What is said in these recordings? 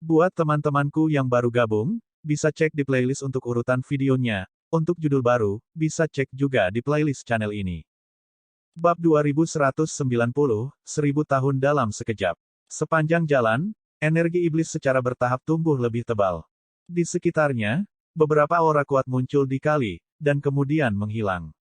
Buat teman-temanku yang baru gabung, bisa cek di playlist untuk urutan videonya. Untuk judul baru, bisa cek juga di playlist channel ini. Bab 2190, 1000 tahun dalam sekejap. Sepanjang jalan, energi iblis secara bertahap tumbuh lebih tebal. Di sekitarnya, beberapa aura kuat muncul di kali, dan kemudian menghilang.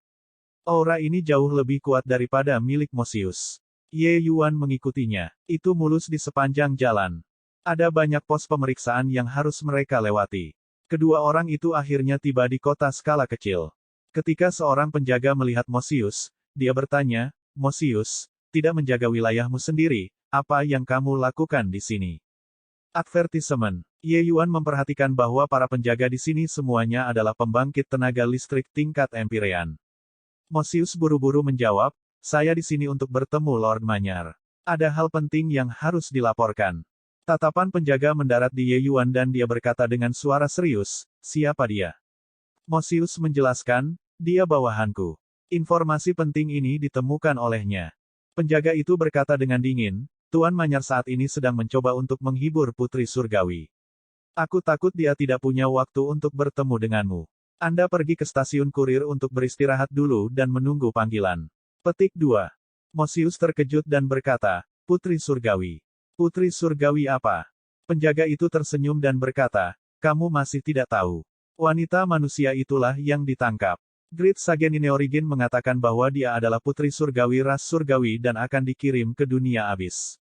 Aura ini jauh lebih kuat daripada milik Mosius. Ye Yuan mengikutinya. Itu mulus di sepanjang jalan. Ada banyak pos pemeriksaan yang harus mereka lewati. Kedua orang itu akhirnya tiba di kota skala kecil. Ketika seorang penjaga melihat Mosius, dia bertanya, "Mosius, tidak menjaga wilayahmu sendiri, apa yang kamu lakukan di sini?" Advertisement. Ye Yuan memperhatikan bahwa para penjaga di sini semuanya adalah pembangkit tenaga listrik tingkat Empyrean. Mosius buru-buru menjawab, "Saya di sini untuk bertemu Lord Manyar. Ada hal penting yang harus dilaporkan." Tatapan penjaga mendarat di Ye Yuan dan dia berkata dengan suara serius, "Siapa dia?" Mosius menjelaskan, "Dia bawahanku. Informasi penting ini ditemukan olehnya." Penjaga itu berkata dengan dingin, "Tuan Manyar saat ini sedang mencoba untuk menghibur Putri Surgawi. Aku takut dia tidak punya waktu untuk bertemu denganmu. Anda pergi ke stasiun kurir untuk beristirahat dulu dan menunggu panggilan." Petik 2. Mosius terkejut dan berkata, "Putri Surgawi. Putri Surgawi apa?" Penjaga itu tersenyum dan berkata, "Kamu masih tidak tahu. Wanita manusia itulah yang ditangkap. Great Sagen Ineorigin mengatakan bahwa dia adalah putri surgawi ras surgawi dan akan dikirim ke dunia abis.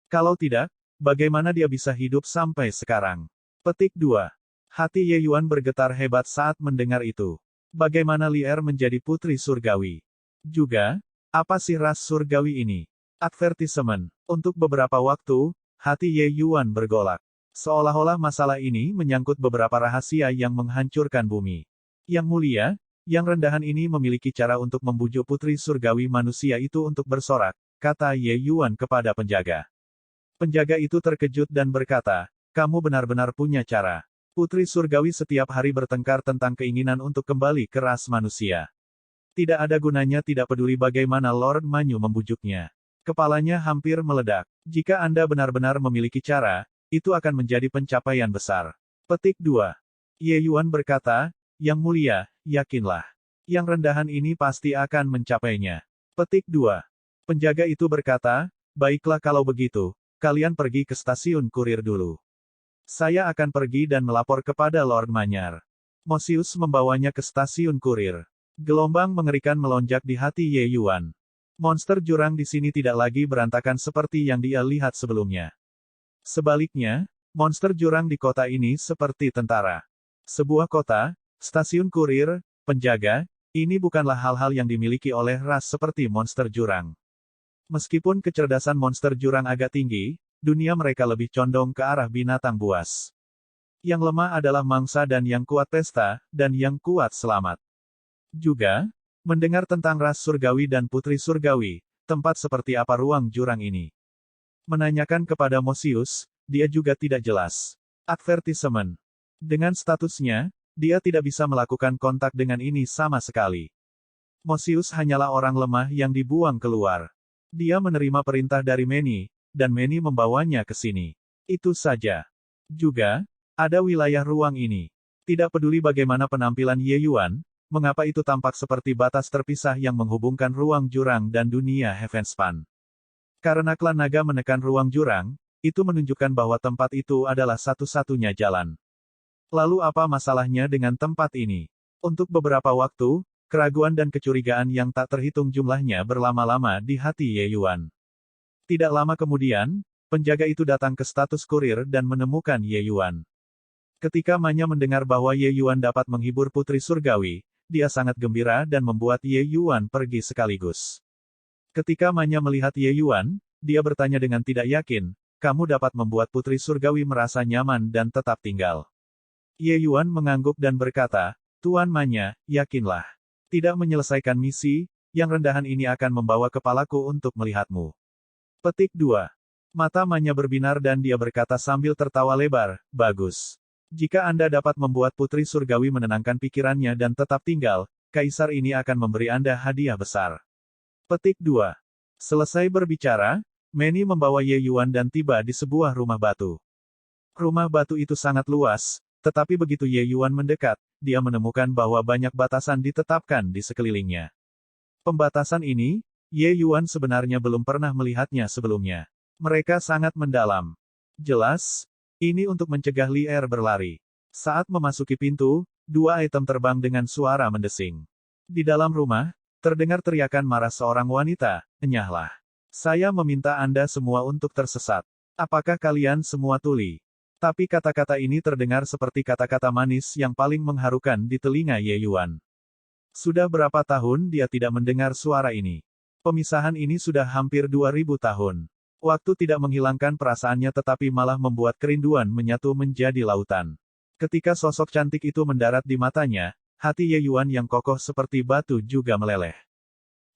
Kalau tidak, bagaimana dia bisa hidup sampai sekarang?" Petik 2. Hati Ye Yuan bergetar hebat saat mendengar itu. Bagaimana Lier menjadi putri surgawi? Juga, apa sih ras surgawi ini? Advertisement. Untuk beberapa waktu, hati Ye Yuan bergolak. Seolah-olah masalah ini menyangkut beberapa rahasia yang menghancurkan bumi. Yang mulia, yang rendahan ini memiliki cara untuk membujuk putri surgawi manusia itu untuk bersorak, kata Ye Yuan kepada penjaga. Penjaga itu terkejut dan berkata, "Kamu benar-benar punya cara. Putri surgawi setiap hari bertengkar tentang keinginan untuk kembali ke ras manusia. Tidak ada gunanya tidak peduli bagaimana Lord Manyu membujuknya." Kepalanya hampir meledak. Jika Anda benar-benar memiliki cara, itu akan menjadi pencapaian besar. Petik 2. Ye Yuan berkata, "Yang mulia, yakinlah. Yang rendahan ini pasti akan mencapainya." Petik 2. Penjaga itu berkata, "Baiklah kalau begitu, kalian pergi ke stasiun kurir dulu. Saya akan pergi dan melapor kepada Lord Manyar." Mosius membawanya ke stasiun kurir. Gelombang mengerikan melonjak di hati Ye Yuan. Monster jurang di sini tidak lagi berantakan seperti yang dia lihat sebelumnya. Sebaliknya, monster jurang di kota ini seperti tentara. Sebuah kota, stasiun kurir, penjaga, ini bukanlah hal-hal yang dimiliki oleh ras seperti monster jurang. Meskipun kecerdasan monster jurang agak tinggi, dunia mereka lebih condong ke arah binatang buas. Yang lemah adalah mangsa dan yang kuat pesta, dan yang kuat selamat. Juga, mendengar tentang ras surgawi dan putri surgawi, tempat seperti apa ruang jurang ini? Menanyakan kepada Mosius, dia juga tidak jelas. Advertisement. Dengan statusnya, dia tidak bisa melakukan kontak dengan ini sama sekali. Mosius hanyalah orang lemah yang dibuang keluar. Dia menerima perintah dari Manny, dan Manny membawanya ke sini. Itu saja. Juga, ada wilayah ruang ini. Tidak peduli bagaimana penampilan Ye Yuan, mengapa itu tampak seperti batas terpisah yang menghubungkan ruang jurang dan dunia Heavenspan. Karena klan naga menekan ruang jurang, itu menunjukkan bahwa tempat itu adalah satu-satunya jalan. Lalu apa masalahnya dengan tempat ini? Untuk beberapa waktu, keraguan dan kecurigaan yang tak terhitung jumlahnya berlama-lama di hati Ye Yuan. Tidak lama kemudian, penjaga itu datang ke status kurir dan menemukan Ye Yuan. Ketika Manya mendengar bahwa Ye Yuan dapat menghibur putri surgawi, dia sangat gembira dan membuat Ye Yuan pergi sekaligus. Ketika Manya melihat Ye Yuan, dia bertanya dengan tidak yakin, "Kamu dapat membuat putri surgawi merasa nyaman dan tetap tinggal?" Ye Yuan mengangguk dan berkata, "Tuan Manya, yakinlah. Tidak menyelesaikan misi, yang rendahan ini akan membawa kepalaku untuk melihatmu." Petik 2. Mata Manya berbinar dan dia berkata sambil tertawa lebar, "Bagus. Jika Anda dapat membuat putri surgawi menenangkan pikirannya dan tetap tinggal, kaisar ini akan memberi Anda hadiah besar." Petik 2. Selesai berbicara, Manny membawa Ye Yuan dan tiba di sebuah rumah batu. Rumah batu itu sangat luas, tetapi begitu Ye Yuan mendekat, dia menemukan bahwa banyak batasan ditetapkan di sekelilingnya. Pembatasan ini, Ye Yuan sebenarnya belum pernah melihatnya sebelumnya. Mereka sangat mendalam. Jelas, ini untuk mencegah Li Er berlari. Saat memasuki pintu, dua item terbang dengan suara mendesing. Di dalam rumah, terdengar teriakan marah seorang wanita, "Enyahlah. Saya meminta Anda semua untuk tersesat. Apakah kalian semua tuli?" Tapi kata-kata ini terdengar seperti kata-kata manis yang paling mengharukan di telinga Ye Yuan. Sudah berapa tahun dia tidak mendengar suara ini? Pemisahan ini sudah hampir 2000 tahun. Waktu tidak menghilangkan perasaannya tetapi malah membuat kerinduan menyatu menjadi lautan. Ketika sosok cantik itu mendarat di matanya, hati Ye Yuan yang kokoh seperti batu juga meleleh.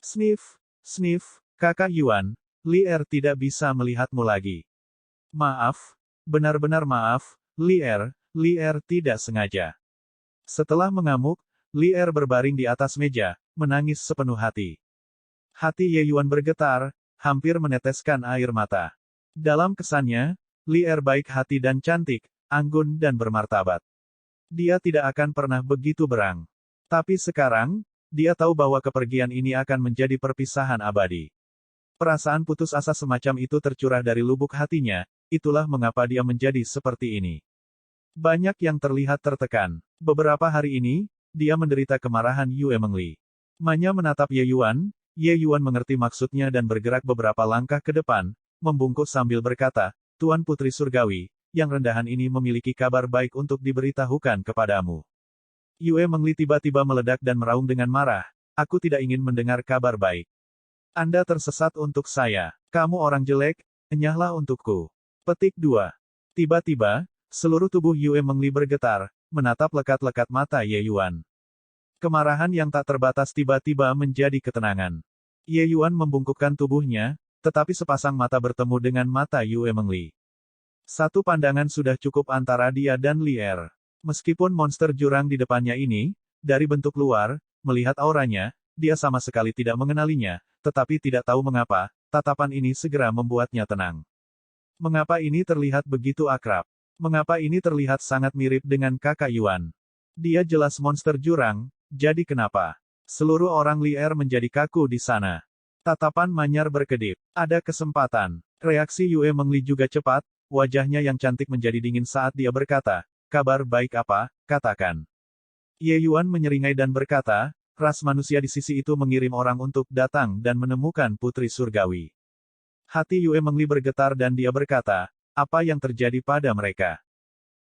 Sniff, sniff, Kakak Yuan, Li Er tidak bisa melihatmu lagi. Maaf, benar-benar maaf, Li Er tidak sengaja. Setelah mengamuk, Li Er berbaring di atas meja, menangis sepenuh hati. Hati Ye Yuan bergetar, hampir meneteskan air mata. Dalam kesannya, Li Er baik hati dan cantik, anggun dan bermartabat. Dia tidak akan pernah begitu berang. Tapi sekarang, dia tahu bahwa kepergian ini akan menjadi perpisahan abadi. Perasaan putus asa semacam itu tercurah dari lubuk hatinya, itulah mengapa dia menjadi seperti ini. Banyak yang terlihat tertekan. Beberapa hari ini, dia menderita kemarahan Yue Mengli. Manya menatap Ye Yuan mengerti maksudnya dan bergerak beberapa langkah ke depan, membungkuk sambil berkata, "Tuan Putri Surgawi, yang rendahan ini memiliki kabar baik untuk diberitahukan kepadamu." Yue Mengli tiba-tiba meledak dan meraung dengan marah, "Aku tidak ingin mendengar kabar baik. Anda tersesat untuk saya. Kamu orang jelek, enyahlah untukku." Petik 2. Tiba-tiba, seluruh tubuh Yue Mengli bergetar, menatap lekat-lekat mata Ye Yuan. Kemarahan yang tak terbatas tiba-tiba menjadi ketenangan. Ye Yuan membungkukkan tubuhnya, tetapi sepasang mata bertemu dengan mata Yue Mengli. Satu pandangan sudah cukup antara dia dan Li Er. Meskipun monster jurang di depannya ini, dari bentuk luar, melihat auranya, dia sama sekali tidak mengenalinya, tetapi tidak tahu mengapa, tatapan ini segera membuatnya tenang. Mengapa ini terlihat begitu akrab? Mengapa ini terlihat sangat mirip dengan kakak Yuan? Dia jelas monster jurang, jadi kenapa? Seluruh orang Li Er menjadi kaku di sana. Tatapan Manyar berkedip. Ada kesempatan. Reaksi Yue Mengli juga cepat, wajahnya yang cantik menjadi dingin saat dia berkata, "Kabar baik apa, katakan." Ye Yuan menyeringai dan berkata, "Ras manusia di sisi itu mengirim orang untuk datang dan menemukan Putri Surgawi." Hati Yue Mengli bergetar dan dia berkata, "Apa yang terjadi pada mereka?"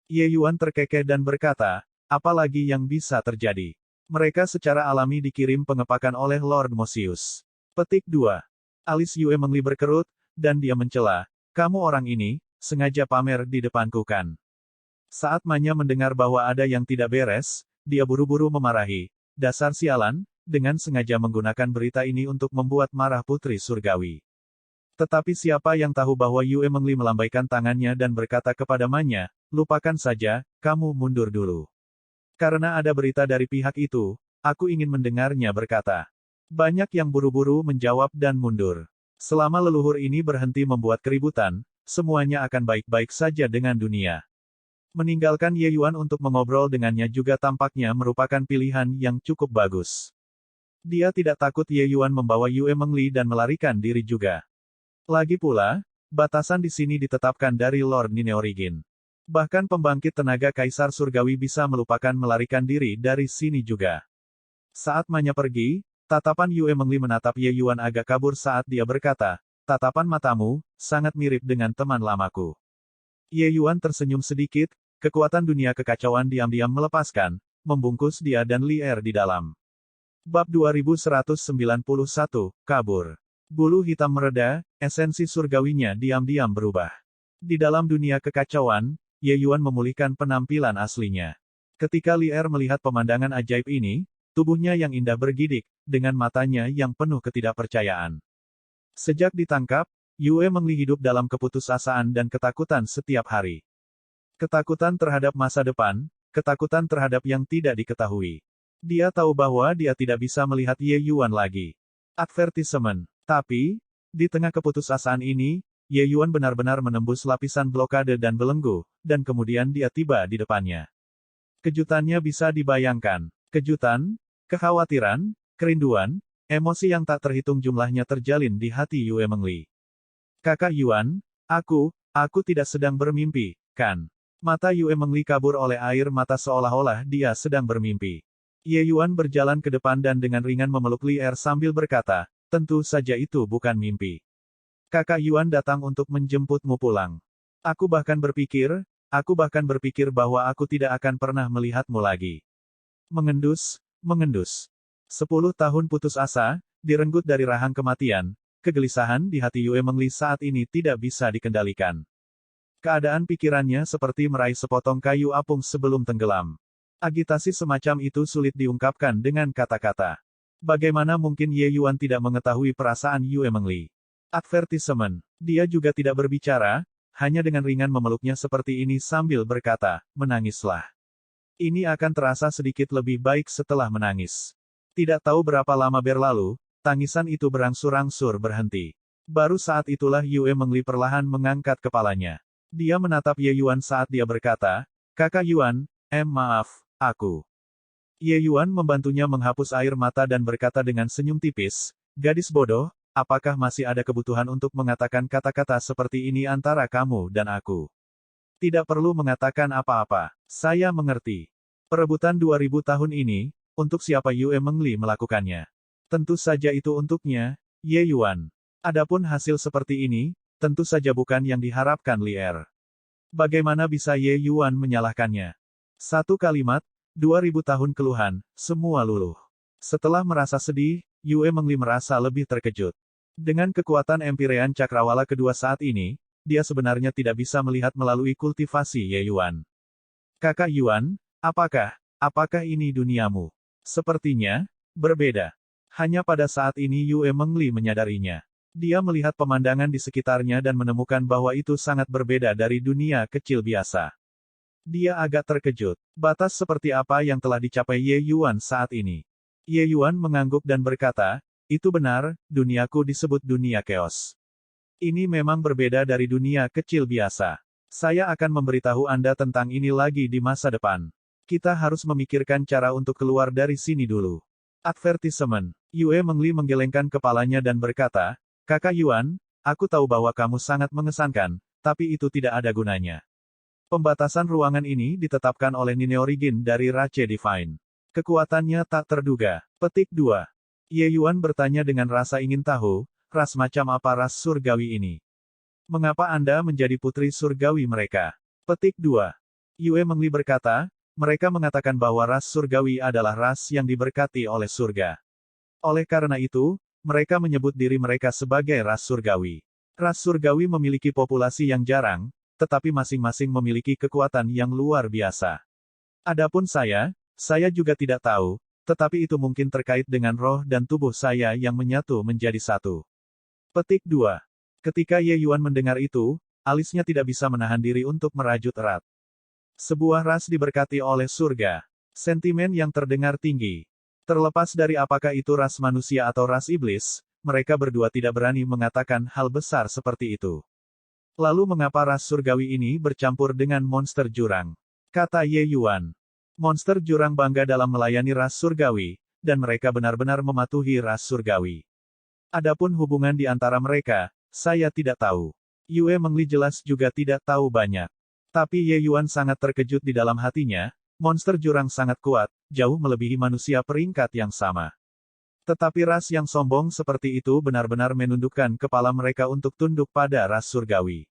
Ye Yuan terkekeh dan berkata, "Apa lagi yang bisa terjadi? Mereka secara alami dikirim pengepakan oleh Lord Mosius." Petik 2. Alis Yue Mengli berkerut, dan dia mencela, "Kamu orang ini, sengaja pamer di depanku kan?" Saat Manya mendengar bahwa ada yang tidak beres, dia buru-buru memarahi, "Dasar sialan, dengan sengaja menggunakan berita ini untuk membuat marah Putri Surgawi." Tetapi siapa yang tahu bahwa Yue Mengli melambaikan tangannya dan berkata kepada Manya, "Lupakan saja, kamu mundur dulu. Karena ada berita dari pihak itu, aku ingin mendengarnya," berkata. Banyak yang buru-buru menjawab dan mundur. Selama leluhur ini berhenti membuat keributan, semuanya akan baik-baik saja dengan dunia. Meninggalkan Ye Yuan untuk mengobrol dengannya juga tampaknya merupakan pilihan yang cukup bagus. Dia tidak takut Ye Yuan membawa Yue Mengli dan melarikan diri juga. Lagi pula, batasan di sini ditetapkan dari Lord Nineorigin. Bahkan pembangkit tenaga Kaisar Surgawi bisa melupakan melarikan diri dari sini juga. Saat Manya pergi, tatapan Yue Mengli menatap Ye Yuan agak kabur saat dia berkata, "Tatapan matamu, sangat mirip dengan teman lamaku." Ye Yuan tersenyum sedikit, kekuatan dunia kekacauan diam-diam melepaskan, membungkus dia dan Li Er di dalam. Bab 2191, Kabur. Bulu hitam mereda, esensi surgawinya diam-diam berubah. Di dalam dunia kekacauan, Ye Yuan memulihkan penampilan aslinya. Ketika Li Er melihat pemandangan ajaib ini, tubuhnya yang indah bergidik, dengan matanya yang penuh ketidakpercayaan. Sejak ditangkap, Yue Mengli hidup dalam keputusasaan dan ketakutan setiap hari. Ketakutan terhadap masa depan, ketakutan terhadap yang tidak diketahui. Dia tahu bahwa dia tidak bisa melihat Ye Yuan lagi. Advertisement. Tapi, di tengah keputusasaan ini, Ye Yuan benar-benar menembus lapisan blokade dan belenggu, dan kemudian dia tiba di depannya. Kejutannya bisa dibayangkan. Kejutan, kekhawatiran, kerinduan, emosi yang tak terhitung jumlahnya terjalin di hati Yue Mengli. Kakak Yuan, aku tidak sedang bermimpi, kan? Mata Yue Mengli kabur oleh air mata seolah-olah dia sedang bermimpi. Ye Yuan berjalan ke depan dan dengan ringan memeluk Li Er sambil berkata, tentu saja itu bukan mimpi. Kakak Yuan datang untuk menjemputmu pulang. Aku bahkan berpikir bahwa aku tidak akan pernah melihatmu lagi. Mengendus. 10 tahun putus asa, direnggut dari rahang kematian, kegelisahan di hati Yue Mengli saat ini tidak bisa dikendalikan. Keadaan pikirannya seperti meraih sepotong kayu apung sebelum tenggelam. Agitasi semacam itu sulit diungkapkan dengan kata-kata. Bagaimana mungkin Ye Yuan tidak mengetahui perasaan Yue Mengli? Advertisement. Dia juga tidak berbicara, hanya dengan ringan memeluknya seperti ini sambil berkata, menangislah. Ini akan terasa sedikit lebih baik setelah menangis. Tidak tahu berapa lama berlalu, tangisan itu berangsur-angsur berhenti. Baru saat itulah Yue Mengli perlahan mengangkat kepalanya. Dia menatap Ye Yuan saat dia berkata, Kakak Yuan, maaf, aku. Ye Yuan membantunya menghapus air mata dan berkata dengan senyum tipis, gadis bodoh, apakah masih ada kebutuhan untuk mengatakan kata-kata seperti ini antara kamu dan aku? Tidak perlu mengatakan apa-apa. Saya mengerti. Perebutan 2000 tahun ini, untuk siapa Yue Mengli melakukannya? Tentu saja itu untuknya, Ye Yuan. Adapun hasil seperti ini, tentu saja bukan yang diharapkan Li Er. Bagaimana bisa Ye Yuan menyalahkannya? Satu kalimat, 2000 tahun keluhan, semua luluh. Setelah merasa sedih, Yue Mengli merasa lebih terkejut. Dengan kekuatan Empirean Cakrawala kedua saat ini, dia sebenarnya tidak bisa melihat melalui kultivasi Ye Yuan. Kakak Yuan, apakah ini duniamu? Sepertinya, berbeda. Hanya pada saat ini Yue Mengli menyadarinya. Dia melihat pemandangan di sekitarnya dan menemukan bahwa itu sangat berbeda dari dunia kecil biasa. Dia agak terkejut. Batas seperti apa yang telah dicapai Ye Yuan saat ini? Ye Yuan mengangguk dan berkata, itu benar, duniaku disebut dunia keos. Ini memang berbeda dari dunia kecil biasa. Saya akan memberitahu Anda tentang ini lagi di masa depan. Kita harus memikirkan cara untuk keluar dari sini dulu. Advertisement. Yue Mengli menggelengkan kepalanya dan berkata, Kakak Yuan, aku tahu bahwa kamu sangat mengesankan, tapi itu tidak ada gunanya. Pembatasan ruangan ini ditetapkan oleh Nine Origin dari Rache Divine. Kekuatannya tak terduga. Petik 2. Ye Yuan bertanya dengan rasa ingin tahu, ras macam apa ras surgawi ini? Mengapa Anda menjadi putri surgawi mereka? Petik 2. Yue Mengli berkata, mereka mengatakan bahwa ras surgawi adalah ras yang diberkati oleh surga. Oleh karena itu, mereka menyebut diri mereka sebagai ras surgawi. Ras surgawi memiliki populasi yang jarang, tetapi masing-masing memiliki kekuatan yang luar biasa. Adapun saya juga tidak tahu, tetapi itu mungkin terkait dengan roh dan tubuh saya yang menyatu menjadi satu. Petik 2. Ketika Ye Yuan mendengar itu, alisnya tidak bisa menahan diri untuk merajut erat. Sebuah ras diberkati oleh surga. Sentimen yang terdengar tinggi. Terlepas dari apakah itu ras manusia atau ras iblis, mereka berdua tidak berani mengatakan hal besar seperti itu. Lalu mengapa ras surgawi ini bercampur dengan monster jurang? Kata Ye Yuan. Monster jurang bangga dalam melayani ras surgawi, dan mereka benar-benar mematuhi ras surgawi. Adapun hubungan di antara mereka, saya tidak tahu. Yue Mengli jelas juga tidak tahu banyak. Tapi Ye Yuan sangat terkejut di dalam hatinya, monster jurang sangat kuat, jauh melebihi manusia peringkat yang sama. Tetapi ras yang sombong seperti itu benar-benar menundukkan kepala mereka untuk tunduk pada ras surgawi.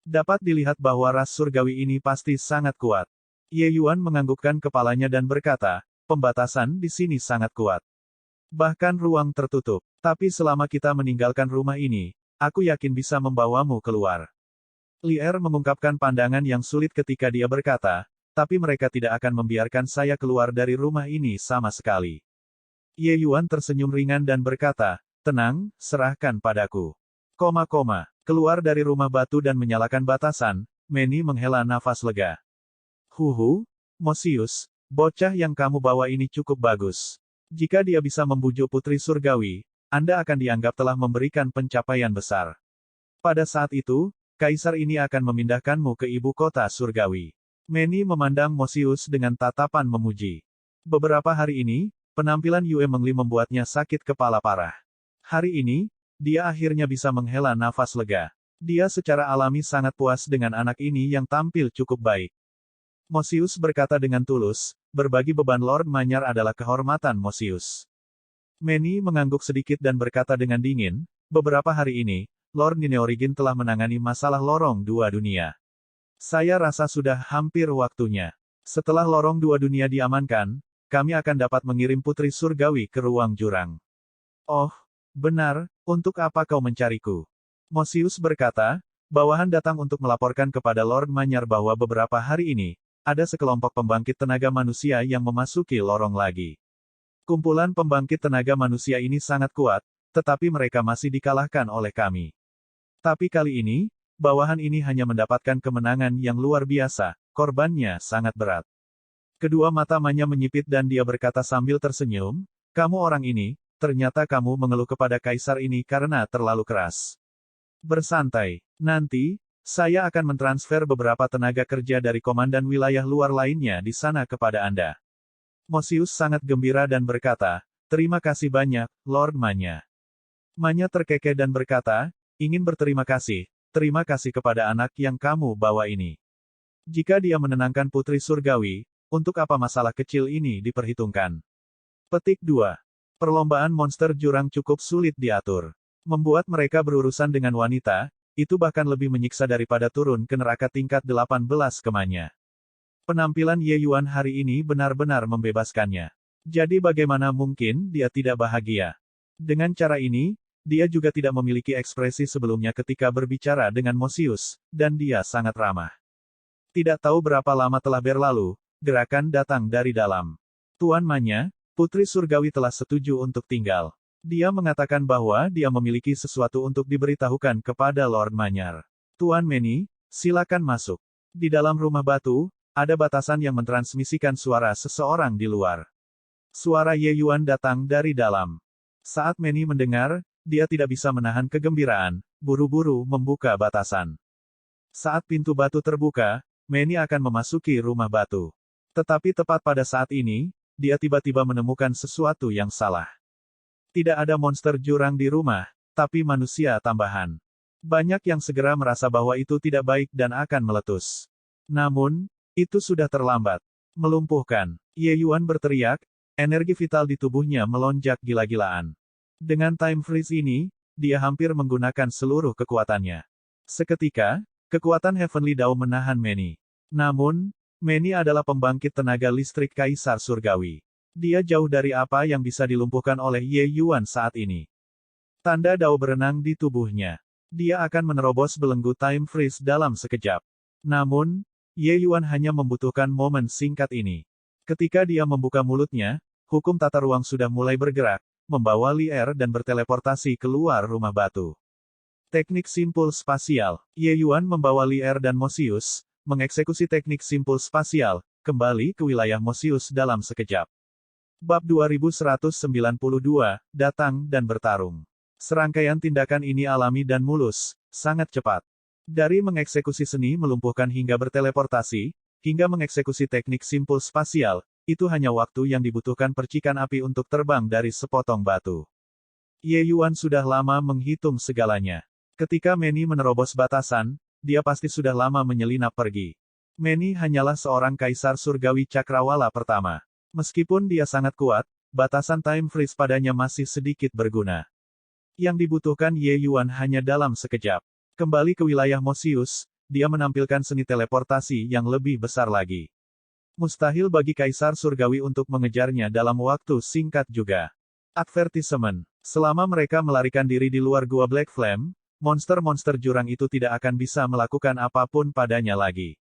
Dapat dilihat bahwa ras surgawi ini pasti sangat kuat. Ye Yuan menganggukkan kepalanya dan berkata, pembatasan di sini sangat kuat. Bahkan ruang tertutup. Tapi selama kita meninggalkan rumah ini, aku yakin bisa membawamu keluar. Li Er mengungkapkan pandangan yang sulit ketika dia berkata, tapi mereka tidak akan membiarkan saya keluar dari rumah ini sama sekali. Ye Yuan tersenyum ringan dan berkata, tenang, serahkan padaku. Keluar dari rumah batu dan menyalakan batasan, Manny menghela nafas lega. Mosius, bocah yang kamu bawa ini cukup bagus. Jika dia bisa membujuk putri surgawi, Anda akan dianggap telah memberikan pencapaian besar. Pada saat itu, kaisar ini akan memindahkanmu ke ibu kota surgawi. Manny memandang Mosius dengan tatapan memuji. Beberapa hari ini, penampilan Yue Mengli membuatnya sakit kepala parah. Hari ini, dia akhirnya bisa menghela nafas lega. Dia secara alami sangat puas dengan anak ini yang tampil cukup baik. Mosius berkata dengan tulus, berbagi beban Lord Manyar adalah kehormatan Mosius. Manny mengangguk sedikit dan berkata dengan dingin, beberapa hari ini, Lord Nineorigin telah menangani masalah lorong dua dunia. Saya rasa sudah hampir waktunya. Setelah lorong dua dunia diamankan, kami akan dapat mengirim Putri Surgawi ke ruang jurang. Oh, benar, untuk apa kau mencariku? Mosius berkata, bawahan datang untuk melaporkan kepada Lord Manyar bahwa beberapa hari ini, ada sekelompok pembangkit tenaga manusia yang memasuki lorong lagi. Kumpulan pembangkit tenaga manusia ini sangat kuat, tetapi mereka masih dikalahkan oleh kami. Tapi kali ini, bawahan ini hanya mendapatkan kemenangan yang luar biasa, korbannya sangat berat. Kedua mata Manya menyipit dan dia berkata sambil tersenyum, kamu orang ini, ternyata kamu mengeluh kepada kaisar ini karena terlalu keras. Bersantai, nanti, saya akan mentransfer beberapa tenaga kerja dari komandan wilayah luar lainnya di sana kepada Anda. Mosius sangat gembira dan berkata, terima kasih banyak, Lord Manya. Manya terkekeh dan berkata, ingin berterima kasih, terima kasih kepada anak yang kamu bawa ini. Jika dia menenangkan Putri Surgawi, untuk apa masalah kecil ini diperhitungkan? Petik 2. Perlombaan monster jurang cukup sulit diatur. Membuat mereka berurusan dengan wanita, itu bahkan lebih menyiksa daripada turun ke neraka tingkat 18 kemanya. Penampilan Ye Yuan hari ini benar-benar membebaskannya. Jadi bagaimana mungkin dia tidak bahagia? Dengan cara ini, dia juga tidak memiliki ekspresi sebelumnya ketika berbicara dengan Mosius, dan dia sangat ramah. Tidak tahu berapa lama telah berlalu, gerakan datang dari dalam. Tuan Manya, Putri Surgawi telah setuju untuk tinggal. Dia mengatakan bahwa dia memiliki sesuatu untuk diberitahukan kepada Lord Manyar. Tuan Manny, silakan masuk. Di dalam rumah batu, ada batasan yang mentransmisikan suara seseorang di luar. Suara Ye Yuan datang dari dalam. Saat Manny mendengar, dia tidak bisa menahan kegembiraan, buru-buru membuka batasan. Saat pintu batu terbuka, Manny akan memasuki rumah batu. Tetapi tepat pada saat ini, dia tiba-tiba menemukan sesuatu yang salah. Tidak ada monster jurang di rumah, tapi manusia tambahan. Banyak yang segera merasa bahwa itu tidak baik dan akan meletus. Namun, itu sudah terlambat. Melumpuhkan. Ye Yuan berteriak, energi vital di tubuhnya melonjak gila-gilaan. Dengan time freeze ini, dia hampir menggunakan seluruh kekuatannya. Seketika, kekuatan Heavenly Dao menahan Manny. Namun, Manny adalah pembangkit tenaga listrik Kaisar Surgawi. Dia jauh dari apa yang bisa dilumpuhkan oleh Ye Yuan saat ini. Tanda Dao berenang di tubuhnya. Dia akan menerobos belenggu time freeze dalam sekejap. Namun, Ye Yuan hanya membutuhkan momen singkat ini. Ketika dia membuka mulutnya, hukum tata ruang sudah mulai bergerak, membawa Li Er dan berteleportasi keluar rumah batu. Teknik simpul spasial. Ye Yuan membawa Li Er dan Mosius, mengeksekusi teknik simpul spasial, kembali ke wilayah Mosius dalam sekejap. Bab 2192, datang dan bertarung. Serangkaian tindakan ini alami dan mulus, sangat cepat. Dari mengeksekusi seni melumpuhkan hingga berteleportasi, hingga mengeksekusi teknik simpul spasial, itu hanya waktu yang dibutuhkan percikan api untuk terbang dari sepotong batu. Ye Yuan sudah lama menghitung segalanya. Ketika Manny menerobos batasan, dia pasti sudah lama menyelinap pergi. Manny hanyalah seorang kaisar surgawi cakrawala pertama. Meskipun dia sangat kuat, batasan time freeze padanya masih sedikit berguna. Yang dibutuhkan Ye Yuan hanya dalam sekejap. Kembali ke wilayah Mosius, dia menampilkan seni teleportasi yang lebih besar lagi. Mustahil bagi Kaisar Surgawi untuk mengejarnya dalam waktu singkat juga. Advertisement. Selama mereka melarikan diri di luar gua Black Flame, monster-monster jurang itu tidak akan bisa melakukan apapun padanya lagi.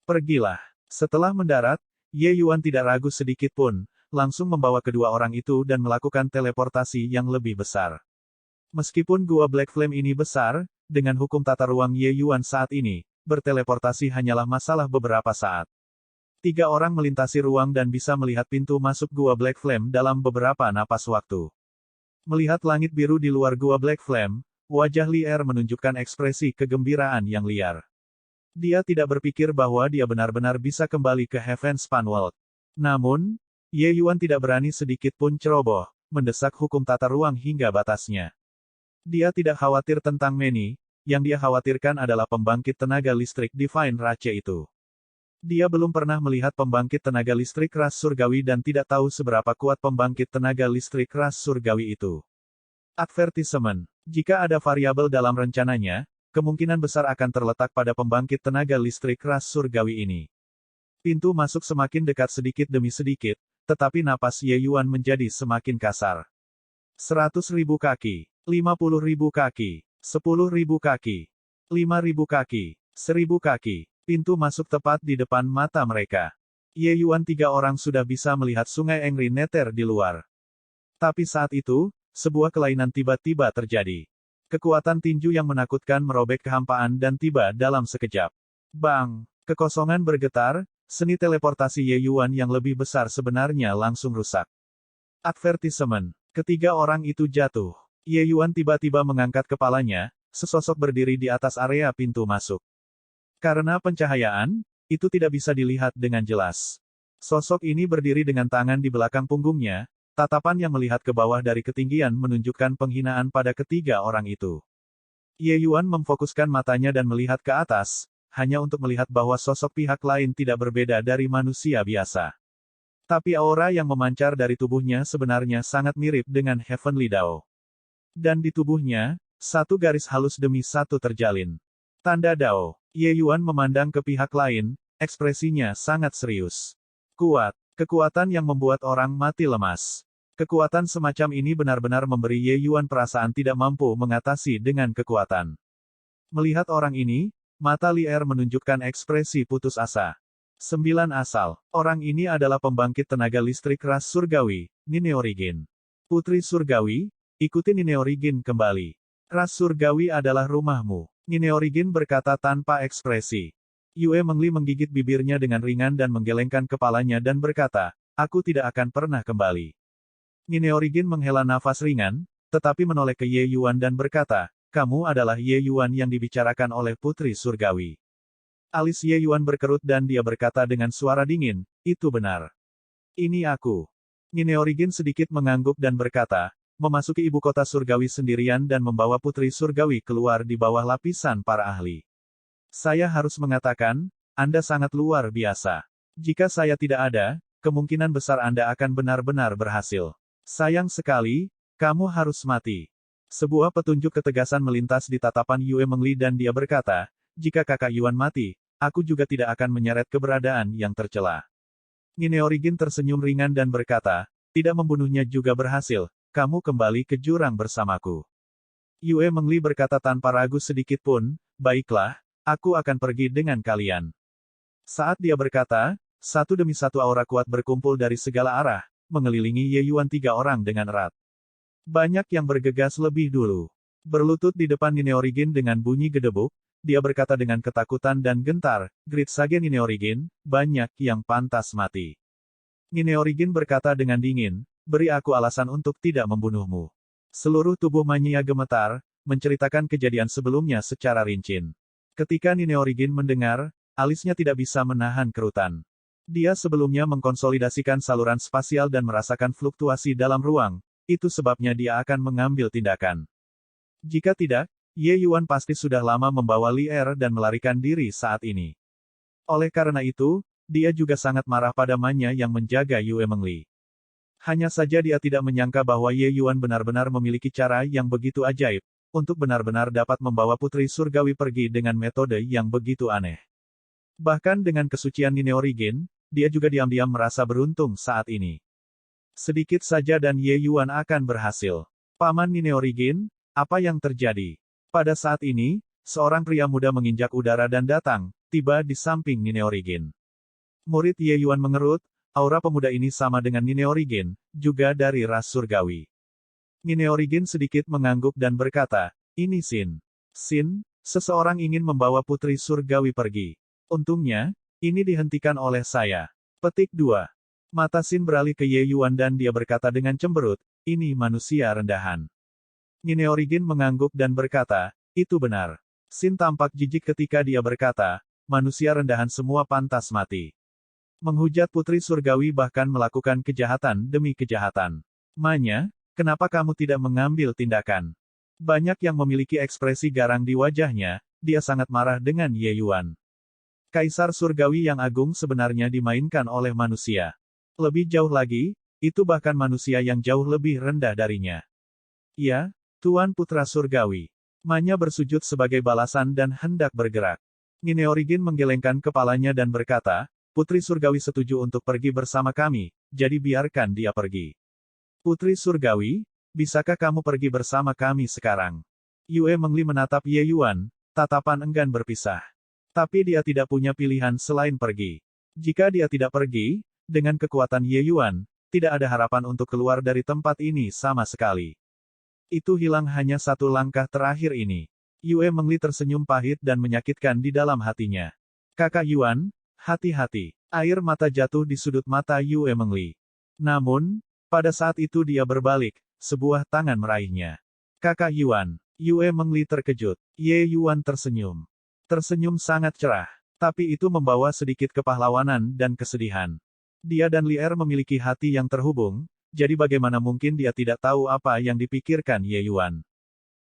Pergilah. Setelah mendarat, Ye Yuan tidak ragu sedikit pun, langsung membawa kedua orang itu dan melakukan teleportasi yang lebih besar. Meskipun gua Black Flame ini besar, dengan hukum tata ruang Ye Yuan saat ini, berteleportasi hanyalah masalah beberapa saat. 3 orang melintasi ruang dan bisa melihat pintu masuk gua Black Flame dalam beberapa napas waktu. Melihat langit biru di luar gua Black Flame, Wajah Li Er menunjukkan ekspresi kegembiraan yang liar. Dia tidak berpikir bahwa dia benar-benar bisa kembali ke Heavenspan World. Namun, Ye Yuan tidak berani sedikit pun ceroboh, mendesak hukum tata ruang hingga batasnya. Dia tidak khawatir tentang Meni, yang dia khawatirkan adalah pembangkit tenaga listrik Divine Rache itu. Dia belum pernah melihat pembangkit tenaga listrik ras surgawi dan tidak tahu seberapa kuat pembangkit tenaga listrik ras surgawi itu. Advertisement. Jika ada variabel dalam rencananya, kemungkinan besar akan terletak pada pembangkit tenaga listrik ras surgawi ini. Pintu masuk semakin dekat sedikit demi sedikit, tetapi napas Ye Yuan menjadi semakin kasar. 100.000 kaki, 50.000 kaki, 10.000 kaki, 5.000 kaki, 1.000 kaki. Pintu masuk tepat di depan mata mereka. Ye Yuan 3 orang sudah bisa melihat sungai Engri Neter di luar. Tapi saat itu, sebuah kelainan tiba-tiba terjadi. Kekuatan tinju yang menakutkan merobek kehampaan dan tiba dalam sekejap. Bang! Kekosongan bergetar, seni teleportasi Ye Yuan yang lebih besar sebenarnya langsung rusak. Advertisement. Ketiga orang itu jatuh. Ye Yuan tiba-tiba mengangkat kepalanya, sesosok berdiri di atas area pintu masuk. Karena pencahayaan, itu tidak bisa dilihat dengan jelas. Sosok ini berdiri dengan tangan di belakang punggungnya, tatapan yang melihat ke bawah dari ketinggian menunjukkan penghinaan pada ketiga orang itu. Ye Yuan memfokuskan matanya dan melihat ke atas, hanya untuk melihat bahwa sosok pihak lain tidak berbeda dari manusia biasa. Tapi aura yang memancar dari tubuhnya sebenarnya sangat mirip dengan Heavenly Dao. Dan di tubuhnya, satu garis halus demi satu terjalin. Tanda Dao. Ye Yuan memandang ke pihak lain, ekspresinya sangat serius. Kuat. Kekuatan yang membuat orang mati lemas. Kekuatan semacam ini benar-benar memberi Ye Yuan perasaan tidak mampu mengatasi dengan kekuatan. Melihat orang ini, mata Li Er menunjukkan ekspresi putus asa. 9 asal. Orang ini adalah pembangkit tenaga listrik ras surgawi, Nine Origin. Putri surgawi, ikuti Nine Origin kembali. Ras surgawi adalah rumahmu. Nine Origin berkata tanpa ekspresi. Yue Mengli menggigit bibirnya dengan ringan dan menggelengkan kepalanya dan berkata, aku tidak akan pernah kembali. Nine Origin menghela nafas ringan, tetapi menoleh ke Ye Yuan dan berkata, kamu adalah Ye Yuan yang dibicarakan oleh Putri Surgawi. Alis Ye Yuan berkerut dan dia berkata dengan suara dingin, itu benar. Ini aku. Nine Origin sedikit mengangguk dan berkata, memasuki ibu kota surgawi sendirian dan membawa Putri Surgawi keluar di bawah lapisan para ahli. Saya harus mengatakan, Anda sangat luar biasa. Jika saya tidak ada, kemungkinan besar Anda akan benar-benar berhasil. Sayang sekali, kamu harus mati. Sebuah petunjuk ketegasan melintas di tatapan Yue Mengli dan dia berkata, jika kakak Yuan mati, aku juga tidak akan menyeret keberadaan yang tercela. Nine Origin tersenyum ringan dan berkata, tidak membunuhnya juga berhasil. Kamu kembali ke jurang bersamaku. Yue Mengli berkata tanpa ragu sedikit pun, baiklah, aku akan pergi dengan kalian. Saat dia berkata, satu demi satu aura kuat berkumpul dari segala arah, mengelilingi Ye Yuan 3 orang dengan erat. Banyak yang bergegas lebih dulu. Berlutut di depan Nine Origin dengan bunyi gedebuk, dia berkata dengan ketakutan dan gentar, Grid Sage Nine Origin, banyak yang pantas mati. Nine Origin berkata dengan dingin, beri aku alasan untuk tidak membunuhmu. Seluruh tubuh Manyia gemetar, menceritakan kejadian sebelumnya secara rinci. Ketika Nine Origin mendengar, alisnya tidak bisa menahan kerutan. Dia sebelumnya mengkonsolidasikan saluran spasial dan merasakan fluktuasi dalam ruang, itu sebabnya dia akan mengambil tindakan. Jika tidak, Ye Yuan pasti sudah lama membawa Li Er dan melarikan diri saat ini. Oleh karena itu, dia juga sangat marah pada Manya yang menjaga Yue Mengli. Hanya saja dia tidak menyangka bahwa Ye Yuan benar-benar memiliki cara yang begitu ajaib, untuk benar-benar dapat membawa Putri Surgawi pergi dengan metode yang begitu aneh. Bahkan dengan kesucian Nine Origin, dia juga diam-diam merasa beruntung saat ini. Sedikit saja dan Ye Yuan akan berhasil. Paman Nine Origin, apa yang terjadi? Pada saat ini, seorang pria muda menginjak udara dan datang, tiba di samping Nine Origin. Murid Ye Yuan mengerut, aura pemuda ini sama dengan Nine Origin, juga dari ras surgawi. Nine Origin sedikit mengangguk dan berkata, ini Sin. Sin, seseorang ingin membawa Putri Surgawi pergi. Untungnya, ini dihentikan oleh saya. Petik 2. Mata Sin beralih ke Ye Yuan dan dia berkata dengan cemberut, ini manusia rendahan. Nine Origin mengangguk dan berkata, itu benar. Sin tampak jijik ketika dia berkata, manusia rendahan semua pantas mati. Menghujat Putri Surgawi bahkan melakukan kejahatan demi kejahatan. Manya, kenapa kamu tidak mengambil tindakan? Banyak yang memiliki ekspresi garang di wajahnya, dia sangat marah dengan Ye Yuan. Kaisar Surgawi yang agung sebenarnya dimainkan oleh manusia. Lebih jauh lagi, itu bahkan manusia yang jauh lebih rendah darinya. Ya, Tuan Putra Surgawi. Manya bersujud sebagai balasan dan hendak bergerak. Nine Origin menggelengkan kepalanya dan berkata, Putri Surgawi setuju untuk pergi bersama kami, jadi biarkan dia pergi. Putri Surgawi, bisakah kamu pergi bersama kami sekarang? Yue Mengli menatap Ye Yuan, tatapan enggan berpisah. Tapi dia tidak punya pilihan selain pergi. Jika dia tidak pergi, dengan kekuatan Ye Yuan, tidak ada harapan untuk keluar dari tempat ini sama sekali. Itu hilang hanya satu langkah terakhir ini. Yue Mengli tersenyum pahit dan menyakitkan di dalam hatinya. Kakak Yuan, hati-hati. Air mata jatuh di sudut mata Yue Mengli. Namun, pada saat itu dia berbalik, sebuah tangan meraihnya. Kakak Yuan. Yue Mengli terkejut. Ye Yuan tersenyum. Tersenyum sangat cerah. Tapi itu membawa sedikit kepahlawanan dan kesedihan. Dia dan Li Er memiliki hati yang terhubung, jadi bagaimana mungkin dia tidak tahu apa yang dipikirkan Ye Yuan?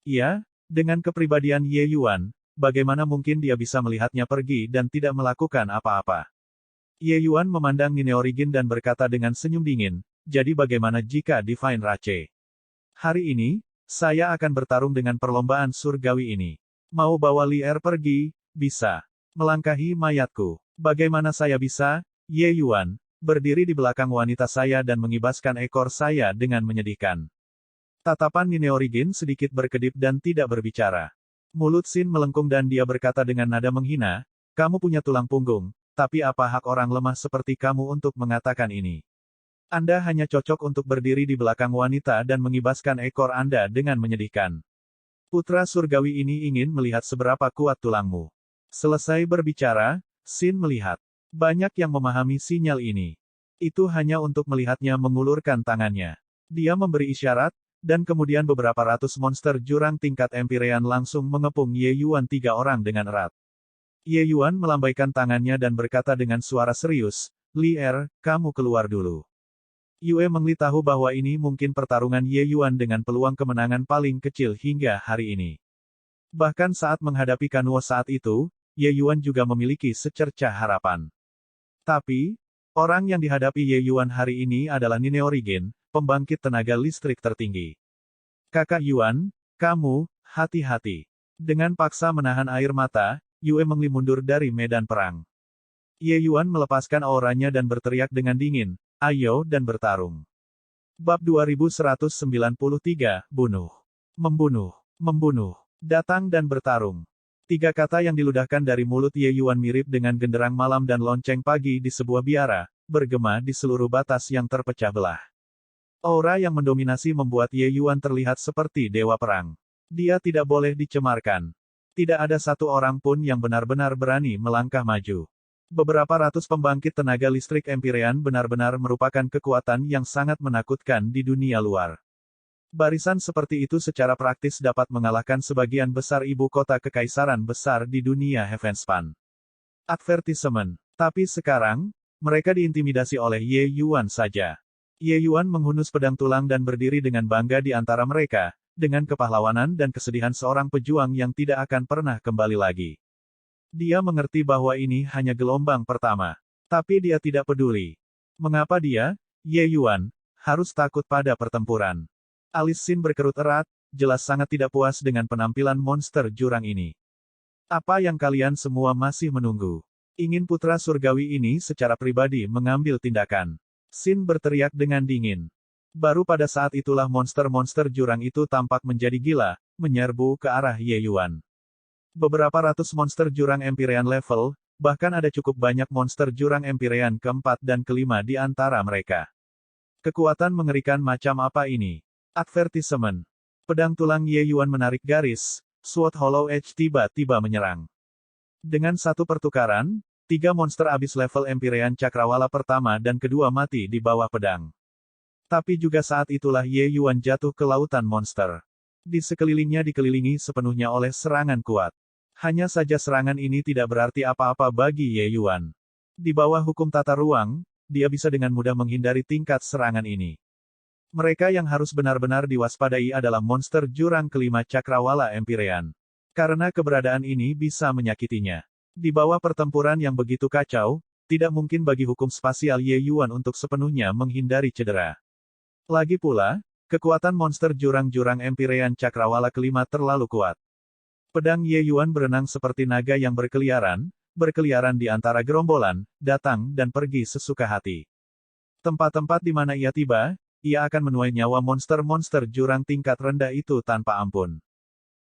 Iya, dengan kepribadian Ye Yuan, bagaimana mungkin dia bisa melihatnya pergi dan tidak melakukan apa-apa? Ye Yuan memandang Nine Origin dan berkata dengan senyum dingin, jadi bagaimana jika Divine Rache? Hari ini, saya akan bertarung dengan perlombaan surgawi ini. Mau bawa Li Er pergi, bisa. Melangkahi mayatku. Bagaimana saya bisa, Ye Yuan, berdiri di belakang wanita saya dan mengibaskan ekor saya dengan menyedihkan. Tatapan Nine Origin sedikit berkedip dan tidak berbicara. Mulut Sin melengkung dan dia berkata dengan nada menghina, kamu punya tulang punggung, tapi apa hak orang lemah seperti kamu untuk mengatakan ini? Anda hanya cocok untuk berdiri di belakang wanita dan mengibaskan ekor Anda dengan menyedihkan. Putra Surgawi ini ingin melihat seberapa kuat tulangmu. Selesai berbicara, Sin melihat. Banyak yang memahami sinyal ini. Itu hanya untuk melihatnya mengulurkan tangannya. Dia memberi isyarat, dan kemudian beberapa ratus monster jurang tingkat Empyrean langsung mengepung Ye Yuan 3 orang dengan erat. Ye Yuan melambaikan tangannya dan berkata dengan suara serius, Li Er, kamu keluar dulu. Yue Mengli tahu bahwa ini mungkin pertarungan Ye Yuan dengan peluang kemenangan paling kecil hingga hari ini. Bahkan saat menghadapi Kanuo saat itu, Ye Yuan juga memiliki secercah harapan. Tapi, orang yang dihadapi Ye Yuan hari ini adalah Nine Origin, pembangkit tenaga listrik tertinggi. Kakak Yuan, kamu, hati-hati. Dengan paksa menahan air mata, Yue Mengli mundur dari medan perang. Ye Yuan melepaskan auranya dan berteriak dengan dingin, ayo dan bertarung. Bab 2193, bunuh. Membunuh. Membunuh. Datang dan bertarung. 3 kata yang diludahkan dari mulut Ye Yuan mirip dengan genderang malam dan lonceng pagi di sebuah biara, bergema di seluruh batas yang terpecah belah. Aura yang mendominasi membuat Ye Yuan terlihat seperti dewa perang. Dia tidak boleh dicemarkan. Tidak ada satu orang pun yang benar-benar berani melangkah maju. Beberapa ratus pembangkit tenaga listrik Empyrean benar-benar merupakan kekuatan yang sangat menakutkan di dunia luar. Barisan seperti itu secara praktis dapat mengalahkan sebagian besar ibu kota kekaisaran besar di dunia Heavenspan. Advertisement. Tapi sekarang, mereka diintimidasi oleh Ye Yuan saja. Ye Yuan menghunus pedang tulang dan berdiri dengan bangga di antara mereka, dengan kepahlawanan dan kesedihan seorang pejuang yang tidak akan pernah kembali lagi. Dia mengerti bahwa ini hanya gelombang pertama. Tapi dia tidak peduli. Mengapa dia, Ye Yuan, harus takut pada pertempuran? Alis Sin berkerut erat, jelas sangat tidak puas dengan penampilan monster jurang ini. Apa yang kalian semua masih menunggu? Ingin putra surgawi ini secara pribadi mengambil tindakan. Sin berteriak dengan dingin. Baru pada saat itulah monster-monster jurang itu tampak menjadi gila, menyerbu ke arah Ye Yuan. Beberapa ratus monster jurang Empyrean level, bahkan ada cukup banyak monster jurang Empyrean keempat dan kelima di antara mereka. Kekuatan mengerikan macam apa ini? Advertisement. Pedang tulang Ye Yuan menarik garis, Sword Hollow Edge tiba-tiba menyerang. Dengan satu pertukaran, 3 monster abis level Empyrean Cakrawala pertama dan kedua mati di bawah pedang. Tapi juga saat itulah Ye Yuan jatuh ke lautan monster. Di sekelilingnya dikelilingi sepenuhnya oleh serangan kuat. Hanya saja serangan ini tidak berarti apa-apa bagi Ye Yuan. Di bawah hukum tata ruang, dia bisa dengan mudah menghindari tingkat serangan ini. Mereka yang harus benar-benar diwaspadai adalah monster jurang kelima Cakrawala Empyrean. Karena keberadaan ini bisa menyakitinya. Di bawah pertempuran yang begitu kacau, tidak mungkin bagi hukum spasial Ye Yuan untuk sepenuhnya menghindari cedera. Lagi pula, kekuatan monster jurang-jurang Empyrean Cakrawala kelima terlalu kuat. Pedang Ye Yuan berenang seperti naga yang berkeliaran di antara gerombolan, datang dan pergi sesuka hati. Tempat-tempat di mana ia tiba, ia akan menuai nyawa monster-monster jurang tingkat rendah itu tanpa ampun.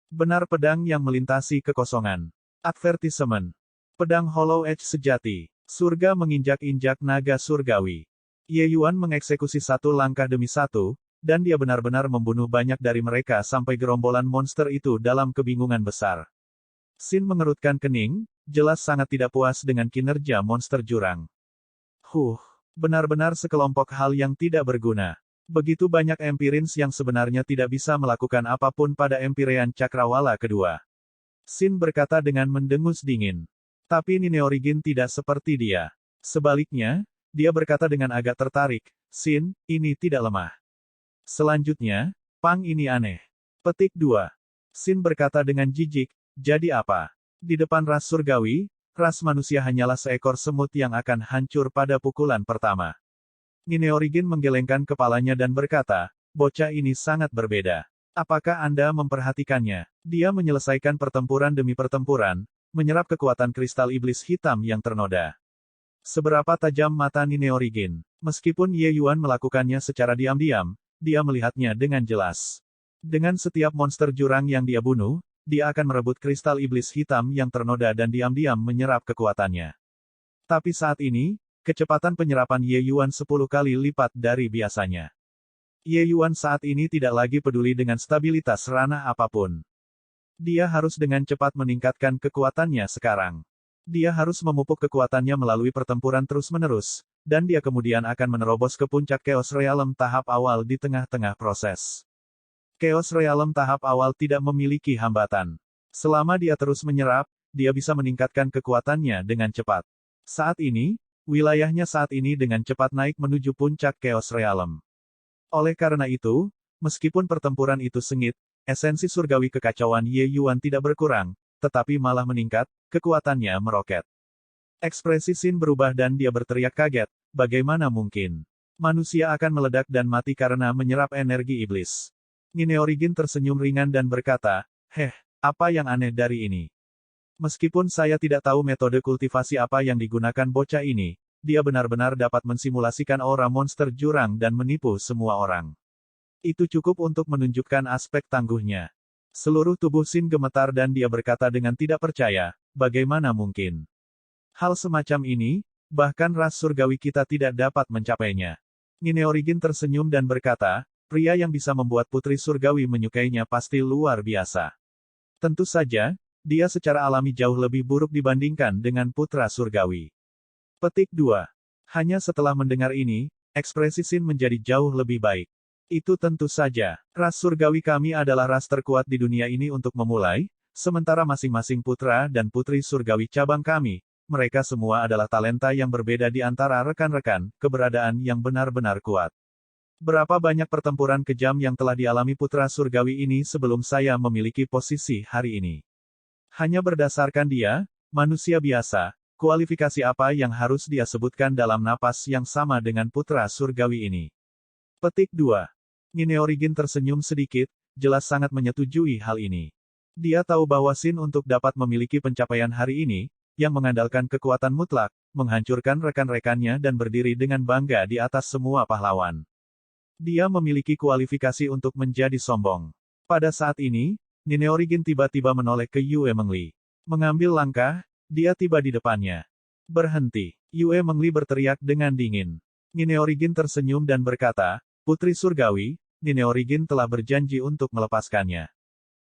Benar pedang yang melintasi kekosongan. Advertisement. Pedang Hollow Edge sejati. Surga menginjak-injak naga surgawi. Ye Yuan mengeksekusi satu langkah demi satu, dan dia benar-benar membunuh banyak dari mereka sampai gerombolan monster itu dalam kebingungan besar. Xin mengerutkan kening, jelas sangat tidak puas dengan kinerja monster jurang. Benar-benar sekelompok hal yang tidak berguna. Begitu banyak Empyreans yang sebenarnya tidak bisa melakukan apapun pada Empyrean Cakrawala kedua. Xin berkata dengan mendengus dingin. Tapi Nine Origin tidak seperti dia. Sebaliknya, dia berkata dengan agak tertarik, Xin, ini tidak lemah. Selanjutnya, Pang ini aneh. Petik 2. Xin berkata dengan jijik, jadi apa? Di depan ras surgawi, ras manusia hanyalah seekor semut yang akan hancur pada pukulan pertama. Nine Origin menggelengkan kepalanya dan berkata, bocah ini sangat berbeda. Apakah Anda memperhatikannya? Dia menyelesaikan pertempuran demi pertempuran, menyerap kekuatan kristal iblis hitam yang ternoda. Seberapa tajam mata Nine Origin. Meskipun Ye Yuan melakukannya secara diam-diam, dia melihatnya dengan jelas. Dengan setiap monster jurang yang dia bunuh, dia akan merebut kristal iblis hitam yang ternoda dan diam-diam menyerap kekuatannya. Tapi saat ini, kecepatan penyerapan Ye Yuan 10 kali lipat dari biasanya. Ye Yuan saat ini tidak lagi peduli dengan stabilitas ranah apapun. Dia harus dengan cepat meningkatkan kekuatannya sekarang. Dia harus memupuk kekuatannya melalui pertempuran terus-menerus, dan dia kemudian akan menerobos ke puncak Chaos Realm tahap awal di tengah-tengah proses. Chaos Realm tahap awal tidak memiliki hambatan. Selama dia terus menyerap, dia bisa meningkatkan kekuatannya dengan cepat. Saat ini, wilayahnya saat ini dengan cepat naik menuju puncak Chaos Realm. Oleh karena itu, meskipun pertempuran itu sengit, esensi surgawi kekacauan Ye Yuan tidak berkurang, tetapi malah meningkat, kekuatannya meroket. Ekspresi Xin berubah dan dia berteriak kaget, bagaimana mungkin? Manusia akan meledak dan mati karena menyerap energi iblis. Nine Origin tersenyum ringan dan berkata, apa yang aneh dari ini? Meskipun saya tidak tahu metode kultivasi apa yang digunakan bocah ini, dia benar-benar dapat mensimulasikan aura monster jurang dan menipu semua orang. Itu cukup untuk menunjukkan aspek tangguhnya. Seluruh tubuh Xin gemetar dan dia berkata dengan tidak percaya, bagaimana mungkin? Hal semacam ini, bahkan ras surgawi kita tidak dapat mencapainya. Nine Origin tersenyum dan berkata, pria yang bisa membuat putri surgawi menyukainya pasti luar biasa. Tentu saja, dia secara alami jauh lebih buruk dibandingkan dengan putra surgawi. Petik 2. Hanya setelah mendengar ini, ekspresi Xin menjadi jauh lebih baik. Itu tentu saja, ras surgawi kami adalah ras terkuat di dunia ini untuk memulai, sementara masing-masing putra dan putri surgawi cabang kami, mereka semua adalah talenta yang berbeda di antara rekan-rekan, keberadaan yang benar-benar kuat. Berapa banyak pertempuran kejam yang telah dialami putra surgawi ini sebelum saya memiliki posisi hari ini. Hanya berdasarkan dia, manusia biasa, kualifikasi apa yang harus dia sebutkan dalam napas yang sama dengan putra surgawi ini. Petik 2. Nine Origin tersenyum sedikit, jelas sangat menyetujui hal ini. Dia tahu bahwa Xin untuk dapat memiliki pencapaian hari ini, yang mengandalkan kekuatan mutlak, menghancurkan rekan-rekannya dan berdiri dengan bangga di atas semua pahlawan. Dia memiliki kualifikasi untuk menjadi sombong. Pada saat ini, Nine Origin tiba-tiba menoleh ke Yue Mengli. Mengambil langkah, dia tiba di depannya. Berhenti. Yue Mengli berteriak dengan dingin. Nine Origin tersenyum dan berkata, Putri Surgawi, Nine Origin telah berjanji untuk melepaskannya.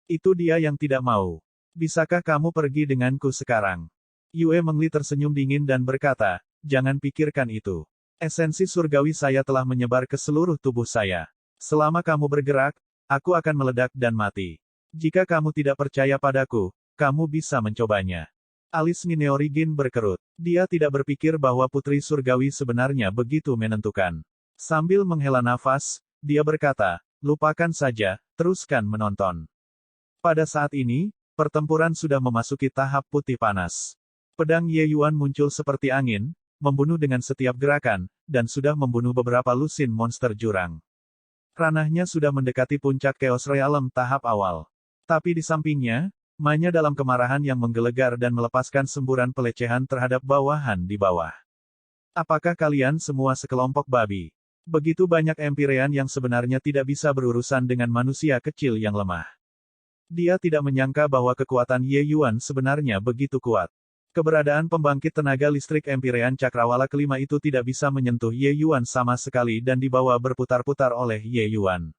Itu dia yang tidak mau. Bisakah kamu pergi denganku sekarang? Yue Mengli tersenyum dingin dan berkata, jangan pikirkan itu. Esensi surgawi saya telah menyebar ke seluruh tubuh saya. Selama kamu bergerak, aku akan meledak dan mati. Jika kamu tidak percaya padaku, kamu bisa mencobanya. Alis Nineorigin berkerut. Dia tidak berpikir bahwa Putri Surgawi sebenarnya begitu menentukan. Sambil menghela nafas, dia berkata, lupakan saja, teruskan menonton. Pada saat ini, pertempuran sudah memasuki tahap putih panas. Pedang Ye Yuan muncul seperti angin, membunuh dengan setiap gerakan, dan sudah membunuh beberapa lusin monster jurang. Ranahnya sudah mendekati puncak Chaos Realm tahap awal. Tapi di sampingnya, Ma-nya dalam kemarahan yang menggelegar dan melepaskan semburan pelecehan terhadap bawahan di bawah. Apakah kalian semua sekelompok babi? Begitu banyak Empyrean yang sebenarnya tidak bisa berurusan dengan manusia kecil yang lemah. Dia tidak menyangka bahwa kekuatan Ye Yuan sebenarnya begitu kuat. Keberadaan pembangkit tenaga listrik Empyrean Cakrawala kelima itu tidak bisa menyentuh Ye Yuan sama sekali dan dibawa berputar-putar oleh Ye Yuan.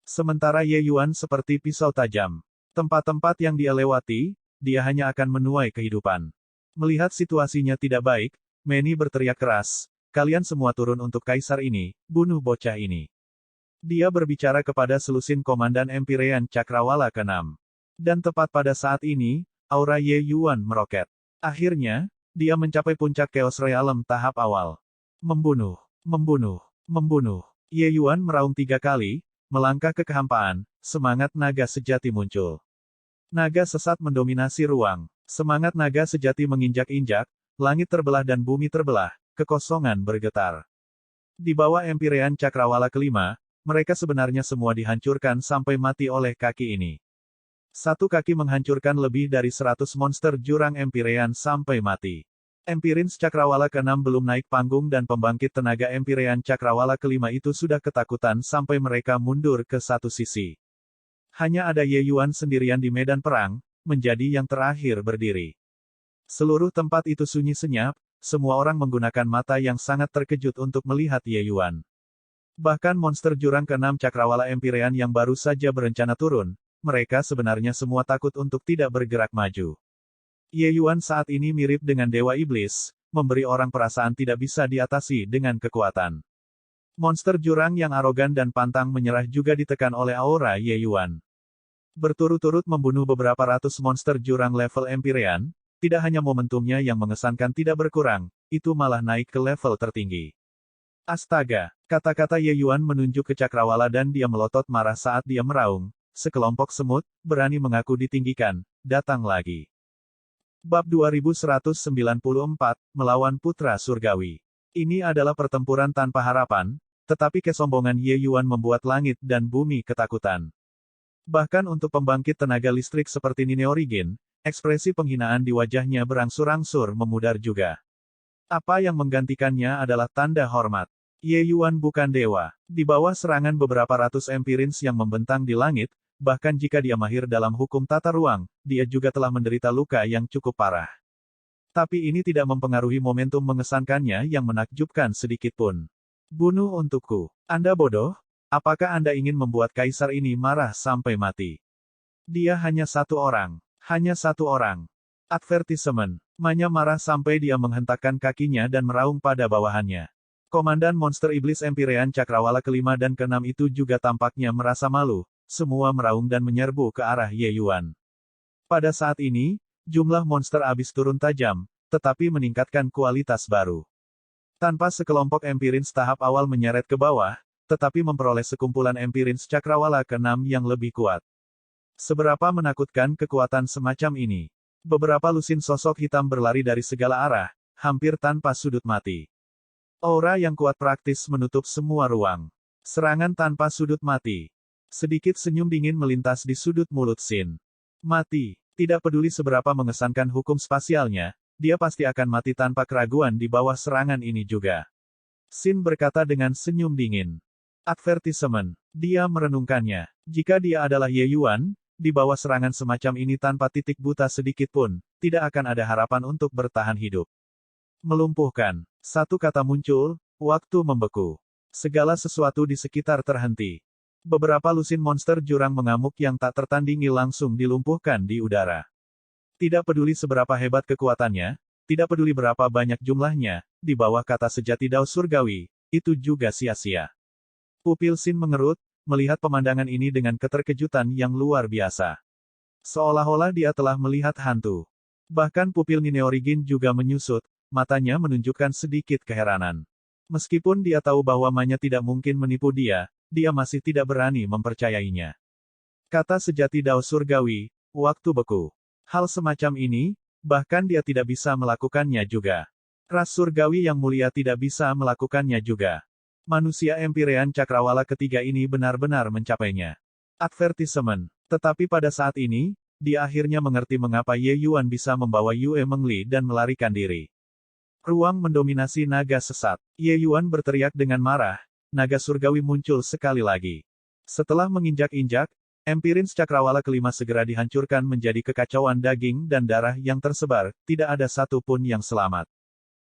Sementara Ye Yuan seperti pisau tajam. Tempat-tempat yang dia lewati, dia hanya akan menuai kehidupan. Melihat situasinya tidak baik, Manny berteriak keras, kalian semua turun untuk kaisar ini, bunuh bocah ini. Dia berbicara kepada selusin komandan Empyrean Cakrawala ke-6. Dan tepat pada saat ini, aura Ye Yuan meroket. Akhirnya, dia mencapai puncak Chaos Realm tahap awal. Membunuh, membunuh, membunuh. Ye Yuan meraung 3 kali, melangkah ke kehampaan, semangat naga sejati muncul. Naga sesat mendominasi ruang. Semangat naga sejati menginjak-injak, langit terbelah dan bumi terbelah, kekosongan bergetar. Di bawah Empyrean Cakrawala kelima, mereka sebenarnya semua dihancurkan sampai mati oleh kaki ini. Satu kaki menghancurkan lebih dari 100 monster jurang Empyrean sampai mati. Empyreans Cakrawala ke-6 belum naik panggung dan pembangkit tenaga Empyrean Cakrawala kelima itu sudah ketakutan sampai mereka mundur ke satu sisi. Hanya ada Ye Yuan sendirian di medan perang, menjadi yang terakhir berdiri. Seluruh tempat itu sunyi senyap, semua orang menggunakan mata yang sangat terkejut untuk melihat Ye Yuan. Bahkan monster jurang ke-6 Cakrawala Empyrean yang baru saja berencana turun, mereka sebenarnya semua takut untuk tidak bergerak maju. Ye Yuan saat ini mirip dengan Dewa Iblis, memberi orang perasaan tidak bisa diatasi dengan kekuatan. Monster jurang yang arogan dan pantang menyerah juga ditekan oleh aura Ye Yuan. Berturut-turut membunuh beberapa ratus monster jurang level Empyrean, tidak hanya momentumnya yang mengesankan tidak berkurang, itu malah naik ke level tertinggi. Astaga, kata-kata Ye Yuan menunjuk ke Cakrawala dan dia melotot marah saat dia meraung, sekelompok semut, berani mengaku ditinggikan, datang lagi. Bab 2194, Melawan Putra Surgawi. Ini adalah pertempuran tanpa harapan, tetapi kesombongan Ye Yuan membuat langit dan bumi ketakutan. Bahkan untuk pembangkit tenaga listrik seperti Nineorigin, ekspresi penghinaan di wajahnya berangsur-angsur memudar juga. Apa yang menggantikannya adalah tanda hormat. Ye Yuan bukan dewa. Di bawah serangan beberapa ratus Empyreans yang membentang di langit, bahkan jika dia mahir dalam hukum tata ruang, dia juga telah menderita luka yang cukup parah. Tapi ini tidak mempengaruhi momentum mengesankannya yang menakjubkan sedikitpun. Bunuh untukku. Anda bodoh? Apakah Anda ingin membuat kaisar ini marah sampai mati? Dia hanya satu orang. Hanya satu orang. Advertisement. Ma-nya marah sampai dia menghentakkan kakinya dan meraung pada bawahannya. Komandan monster iblis Empyrean Cakrawala kelima dan keenam itu juga tampaknya merasa malu. Semua meraung dan menyerbu ke arah Ye Yuan. Pada saat ini, jumlah monster abis turun tajam, tetapi meningkatkan kualitas baru. Tanpa sekelompok Empyreans tahap awal menyeret ke bawah, tetapi memperoleh sekumpulan Empyreans Cakrawala ke-6 yang lebih kuat. Seberapa menakutkan kekuatan semacam ini? Beberapa lusin sosok hitam berlari dari segala arah, hampir tanpa sudut mati. Aura yang kuat praktis menutup semua ruang. Serangan tanpa sudut mati. Sedikit senyum dingin melintas di sudut mulut Sin. Mati. Tidak peduli seberapa mengesankan hukum spasialnya, dia pasti akan mati tanpa keraguan di bawah serangan ini juga. Sin berkata dengan senyum dingin. Advertisement. Dia merenungkannya. Jika dia adalah Ye Yuan, di bawah serangan semacam ini tanpa titik buta sedikit pun, tidak akan ada harapan untuk bertahan hidup. Melumpuhkan. Satu kata muncul, waktu membeku. Segala sesuatu di sekitar terhenti. Beberapa lusin monster jurang mengamuk yang tak tertandingi langsung dilumpuhkan di udara. Tidak peduli seberapa hebat kekuatannya, tidak peduli berapa banyak jumlahnya, di bawah kata sejati Dao Surgawi, itu juga sia-sia. Pupil Sin mengerut, melihat pemandangan ini dengan keterkejutan yang luar biasa. Seolah-olah dia telah melihat hantu. Bahkan pupil Nine Origin juga menyusut, matanya menunjukkan sedikit keheranan. Meskipun dia tahu bahwa Manya tidak mungkin menipu dia masih tidak berani mempercayainya. Kata sejati Dao Surgawi, waktu beku. Hal semacam ini, bahkan dia tidak bisa melakukannya juga. Ras surgawi yang mulia tidak bisa melakukannya juga. Manusia Empyrean Cakrawala ketiga ini benar-benar mencapainya. Advertisement. Tetapi pada saat ini, dia akhirnya mengerti mengapa Ye Yuan bisa membawa Yue Mengli dan melarikan diri. Ruang mendominasi naga sesat. Ye Yuan berteriak dengan marah, naga surgawi muncul sekali lagi. Setelah menginjak-injak, Empyrean Cakrawala kelima segera dihancurkan menjadi kekacauan daging dan darah yang tersebar, tidak ada satu pun yang selamat.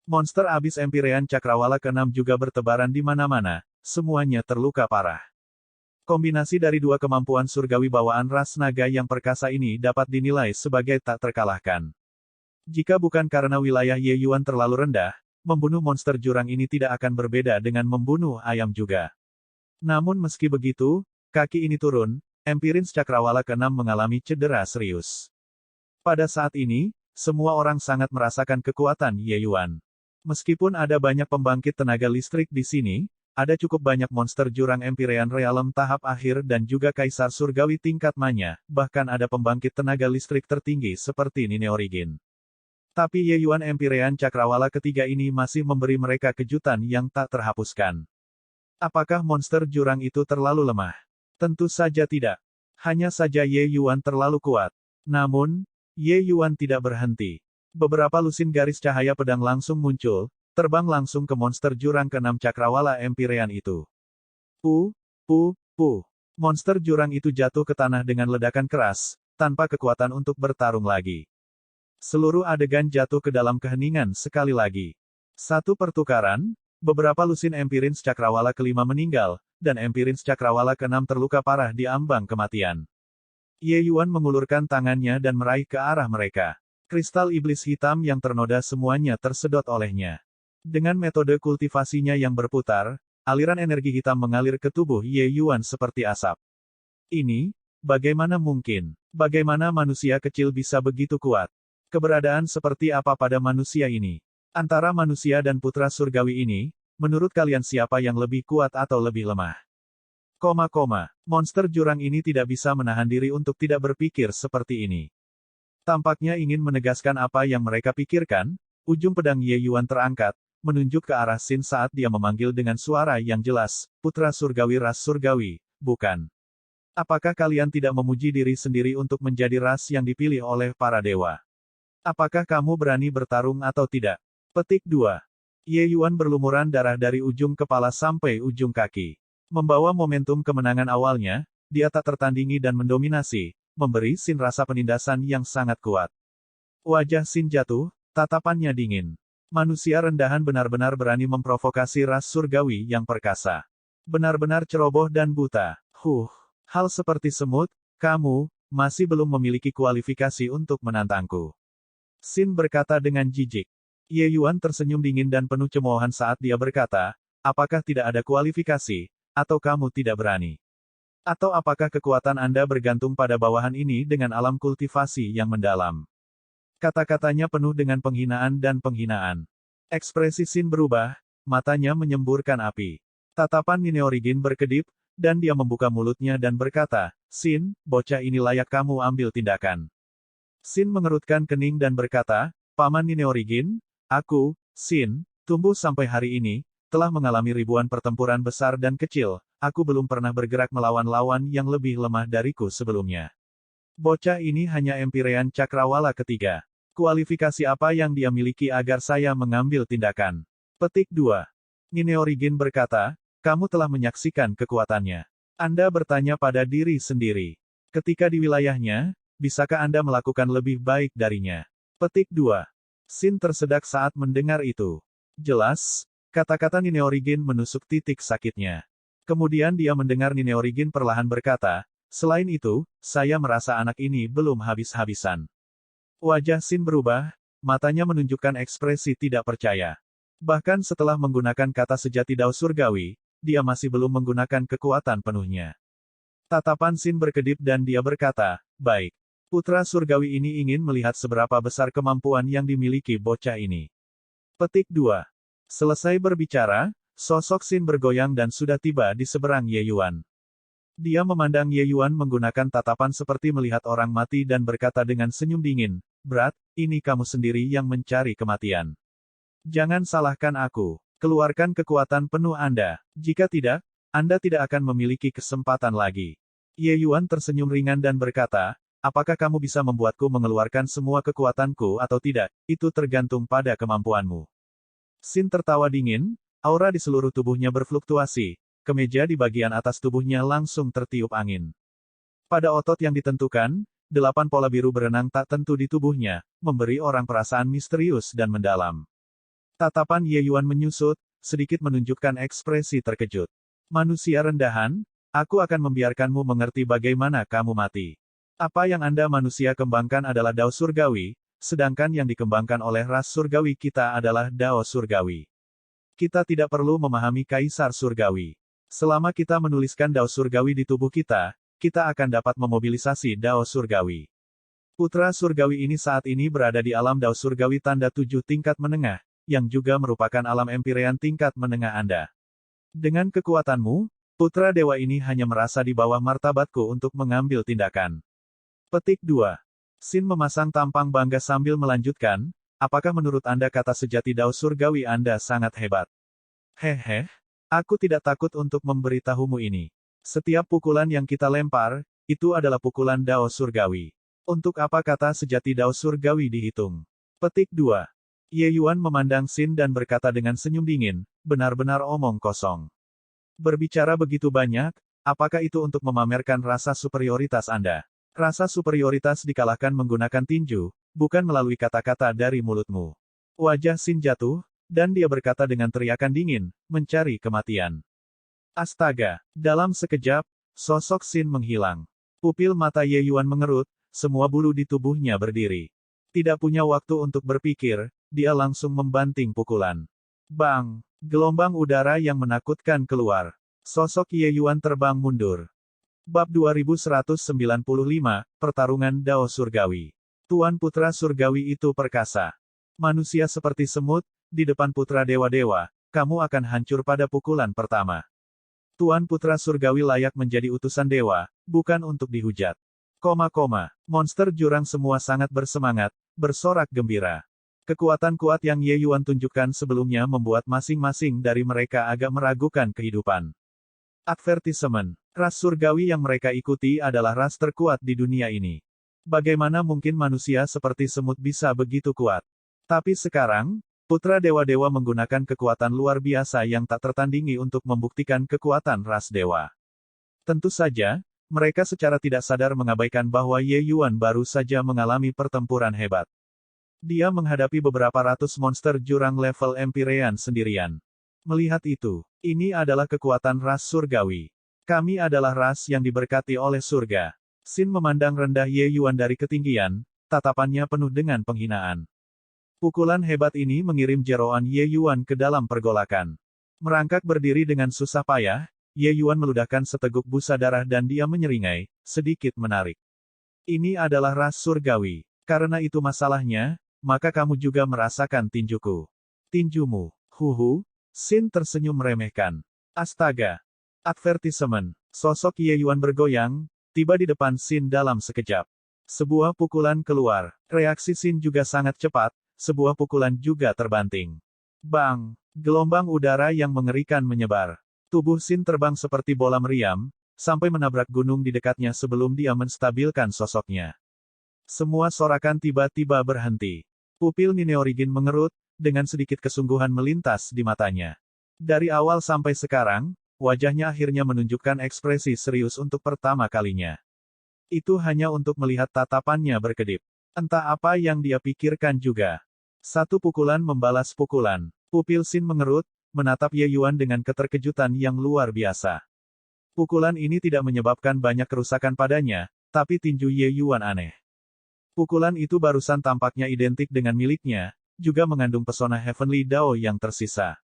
Monster abis Empyrean Cakrawala ke-6 juga bertebaran di mana-mana, semuanya terluka parah. Kombinasi dari dua kemampuan surgawi bawaan ras naga yang perkasa ini dapat dinilai sebagai tak terkalahkan. Jika bukan karena wilayah Ye Yuan terlalu rendah, membunuh monster jurang ini tidak akan berbeda dengan membunuh ayam juga. Namun meski begitu, kaki ini turun, Empyrean Cakrawala ke-6 mengalami cedera serius. Pada saat ini, semua orang sangat merasakan kekuatan Ye Yuan. Meskipun ada banyak pembangkit tenaga listrik di sini, ada cukup banyak monster jurang Empyrean Realm tahap akhir dan juga kaisar surgawi tingkat Manya, bahkan ada pembangkit tenaga listrik tertinggi seperti Nine Origin. Tapi Ye Yuan Empyrean Cakrawala ketiga ini masih memberi mereka kejutan yang tak terhapuskan. Apakah monster jurang itu terlalu lemah? Tentu saja tidak. Hanya saja Ye Yuan terlalu kuat. Namun, Ye Yuan tidak berhenti. Beberapa lusin garis cahaya pedang langsung muncul, terbang langsung ke monster jurang ke-6 Cakrawala Empyrean itu. Monster jurang itu jatuh ke tanah dengan ledakan keras, tanpa kekuatan untuk bertarung lagi. Seluruh adegan jatuh ke dalam keheningan sekali lagi. Satu pertukaran, beberapa lusin Empyrean Cakrawala kelima meninggal, dan Empyrean Cakrawala ke-6 terluka parah di ambang kematian. Ye Yuan mengulurkan tangannya dan meraih ke arah mereka. Kristal iblis hitam yang ternoda semuanya tersedot olehnya. Dengan metode kultivasinya yang berputar, aliran energi hitam mengalir ke tubuh Ye Yuan seperti asap. Ini, bagaimana mungkin? Bagaimana manusia kecil bisa begitu kuat? Keberadaan seperti apa pada manusia ini? Antara manusia dan putra surgawi ini, menurut kalian siapa yang lebih kuat atau lebih lemah? Monster jurang ini tidak bisa menahan diri untuk tidak berpikir seperti ini. Tampaknya ingin menegaskan apa yang mereka pikirkan, ujung pedang Ye Yuan terangkat, menunjuk ke arah Sin saat dia memanggil dengan suara yang jelas, putra surgawi ras surgawi, bukan? Apakah kalian tidak memuji diri sendiri untuk menjadi ras yang dipilih oleh para dewa? Apakah kamu berani bertarung atau tidak? Petik 2. Ye Yuan berlumuran darah dari ujung kepala sampai ujung kaki. Membawa momentum kemenangan awalnya, dia tak tertandingi dan mendominasi, memberi Sin rasa penindasan yang sangat kuat. Wajah Sin jatuh, tatapannya dingin. Manusia rendahan benar-benar berani memprovokasi ras surgawi yang perkasa. Benar-benar ceroboh dan buta. Hal seperti semut, kamu, masih belum memiliki kualifikasi untuk menantangku. Sin berkata dengan jijik. Ye Yuan tersenyum dingin dan penuh cemoohan saat dia berkata, apakah tidak ada kualifikasi, atau kamu tidak berani? Atau apakah kekuatan Anda bergantung pada bawahan ini dengan alam kultivasi yang mendalam? Kata-katanya penuh dengan penghinaan dan penghinaan. Ekspresi Sin berubah, matanya menyemburkan api. Tatapan Nine Origin berkedip, dan dia membuka mulutnya dan berkata, Sin, bocah ini layak kamu ambil tindakan. Sin mengerutkan kening dan berkata, Paman Nine Origin, aku, Sin, tumbuh sampai hari ini, telah mengalami ribuan pertempuran besar dan kecil, aku belum pernah bergerak melawan lawan yang lebih lemah dariku sebelumnya. Bocah ini hanya Empyrean Cakrawala ketiga. Kualifikasi apa yang dia miliki agar saya mengambil tindakan? Petik 2. Nine Origin berkata, kamu telah menyaksikan kekuatannya. Anda bertanya pada diri sendiri. Ketika di wilayahnya, bisakah Anda melakukan lebih baik darinya? Petik 2. Sin tersedak saat mendengar itu. Jelas, kata-kata Nine Origin menusuk titik sakitnya. Kemudian dia mendengar Nine Origin perlahan berkata, selain itu, saya merasa anak ini belum habis-habisan. Wajah Sin berubah, matanya menunjukkan ekspresi tidak percaya. Bahkan setelah menggunakan kata sejati Dao Surgawi, dia masih belum menggunakan kekuatan penuhnya. Tatapan Xin berkedip dan dia berkata, baik. Putra surgawi ini ingin melihat seberapa besar kemampuan yang dimiliki bocah ini. Petik 2. Selesai berbicara, sosok Xin bergoyang dan sudah tiba di seberang Ye Yuan. Dia memandang Ye Yuan menggunakan tatapan seperti melihat orang mati dan berkata dengan senyum dingin, "Brat, ini kamu sendiri yang mencari kematian. Jangan salahkan aku. Keluarkan kekuatan penuh Anda. Jika tidak, Anda tidak akan memiliki kesempatan lagi." Ye Yuan tersenyum ringan dan berkata, "Apakah kamu bisa membuatku mengeluarkan semua kekuatanku atau tidak, itu tergantung pada kemampuanmu." Xin tertawa dingin, aura di seluruh tubuhnya berfluktuasi, kemeja di bagian atas tubuhnya langsung tertiup angin. Pada otot yang ditentukan, 8 pola biru berenang tak tentu di tubuhnya, memberi orang perasaan misterius dan mendalam. Tatapan Ye Yuan menyusut, sedikit menunjukkan ekspresi terkejut. "Manusia rendahan, aku akan membiarkanmu mengerti bagaimana kamu mati. Apa yang Anda manusia kembangkan adalah Dao Surgawi, sedangkan yang dikembangkan oleh ras surgawi kita adalah Dao Surgawi. Kita tidak perlu memahami Kaisar Surgawi. Selama kita menuliskan Dao Surgawi di tubuh kita, kita akan dapat memobilisasi Dao Surgawi. Putra Surgawi ini saat ini berada di alam Dao Surgawi tanda 7 tingkat menengah, yang juga merupakan alam Empirean tingkat menengah Anda. Dengan kekuatanmu, Putra Dewa ini hanya merasa di bawah martabatku untuk mengambil tindakan." Petik 2. Xin memasang tampang bangga sambil melanjutkan, "Apakah menurut Anda kata sejati Dao Surgawi Anda sangat hebat? Hehe, aku tidak takut untuk memberitahumu ini. Setiap pukulan yang kita lempar, itu adalah pukulan Dao Surgawi. Untuk apa kata sejati Dao Surgawi dihitung?" Petik 2. Ye Yuan memandang Xin dan berkata dengan senyum dingin, "Benar-benar omong kosong. Berbicara begitu banyak, apakah itu untuk memamerkan rasa superioritas Anda? Rasa superioritas dikalahkan menggunakan tinju, bukan melalui kata-kata dari mulutmu." Wajah Xin jatuh, dan dia berkata dengan teriakan dingin, "Mencari kematian." Astaga! Dalam sekejap, sosok Xin menghilang. Pupil mata Ye Yuan mengerut, semua bulu di tubuhnya berdiri. Tidak punya waktu untuk berpikir, dia langsung membanting pukulan. Bang! Gelombang udara yang menakutkan keluar. Sosok Ye Yuan terbang mundur. Bab 2195, Pertarungan Dao Surgawi. Tuan Putra Surgawi itu perkasa. Manusia seperti semut, di depan putra dewa-dewa, kamu akan hancur pada pukulan pertama. Tuan Putra Surgawi layak menjadi utusan dewa, bukan untuk dihujat. Monster jurang semua sangat bersemangat, bersorak gembira. Kekuatan kuat yang Ye Yuan tunjukkan sebelumnya membuat masing-masing dari mereka agak meragukan kehidupan. Advertisement. Ras surgawi yang mereka ikuti adalah ras terkuat di dunia ini. Bagaimana mungkin manusia seperti semut bisa begitu kuat? Tapi sekarang, putra dewa-dewa menggunakan kekuatan luar biasa yang tak tertandingi untuk membuktikan kekuatan ras dewa. Tentu saja, mereka secara tidak sadar mengabaikan bahwa Ye Yuan baru saja mengalami pertempuran hebat. Dia menghadapi beberapa ratus monster jurang level Empirean sendirian. Melihat itu, ini adalah kekuatan ras surgawi. Kami adalah ras yang diberkati oleh surga. Xin memandang rendah Ye Yuan dari ketinggian, tatapannya penuh dengan penghinaan. Pukulan hebat ini mengirim jeroan Ye Yuan ke dalam pergolakan. Merangkak berdiri dengan susah payah, Ye Yuan meludahkan seteguk busa darah dan dia menyeringai, sedikit menarik. Ini adalah ras surgawi. Karena itu masalahnya, maka kamu juga merasakan tinjuku. Tinjumu. Huhu. Xin tersenyum meremehkan. Astaga. Advertisement. Sosok Ye Yuan bergoyang, tiba di depan Xin dalam sekejap. Sebuah pukulan keluar. Reaksi Xin juga sangat cepat, sebuah pukulan juga terbanting. Bang! Gelombang udara yang mengerikan menyebar. Tubuh Xin terbang seperti bola meriam, sampai menabrak gunung di dekatnya sebelum dia menstabilkan sosoknya. Semua sorakan tiba-tiba berhenti. Pupil Nineorigin mengerut, dengan sedikit kesungguhan melintas di matanya. Dari awal sampai sekarang, wajahnya akhirnya menunjukkan ekspresi serius untuk pertama kalinya. Itu hanya untuk melihat tatapannya berkedip. Entah apa yang dia pikirkan juga. Satu pukulan membalas pukulan. Pupil Xin mengerut, menatap Ye Yuan dengan keterkejutan yang luar biasa. Pukulan ini tidak menyebabkan banyak kerusakan padanya, tapi tinju Ye Yuan aneh. Pukulan itu barusan tampaknya identik dengan miliknya, juga mengandung pesona Heavenly Dao yang tersisa.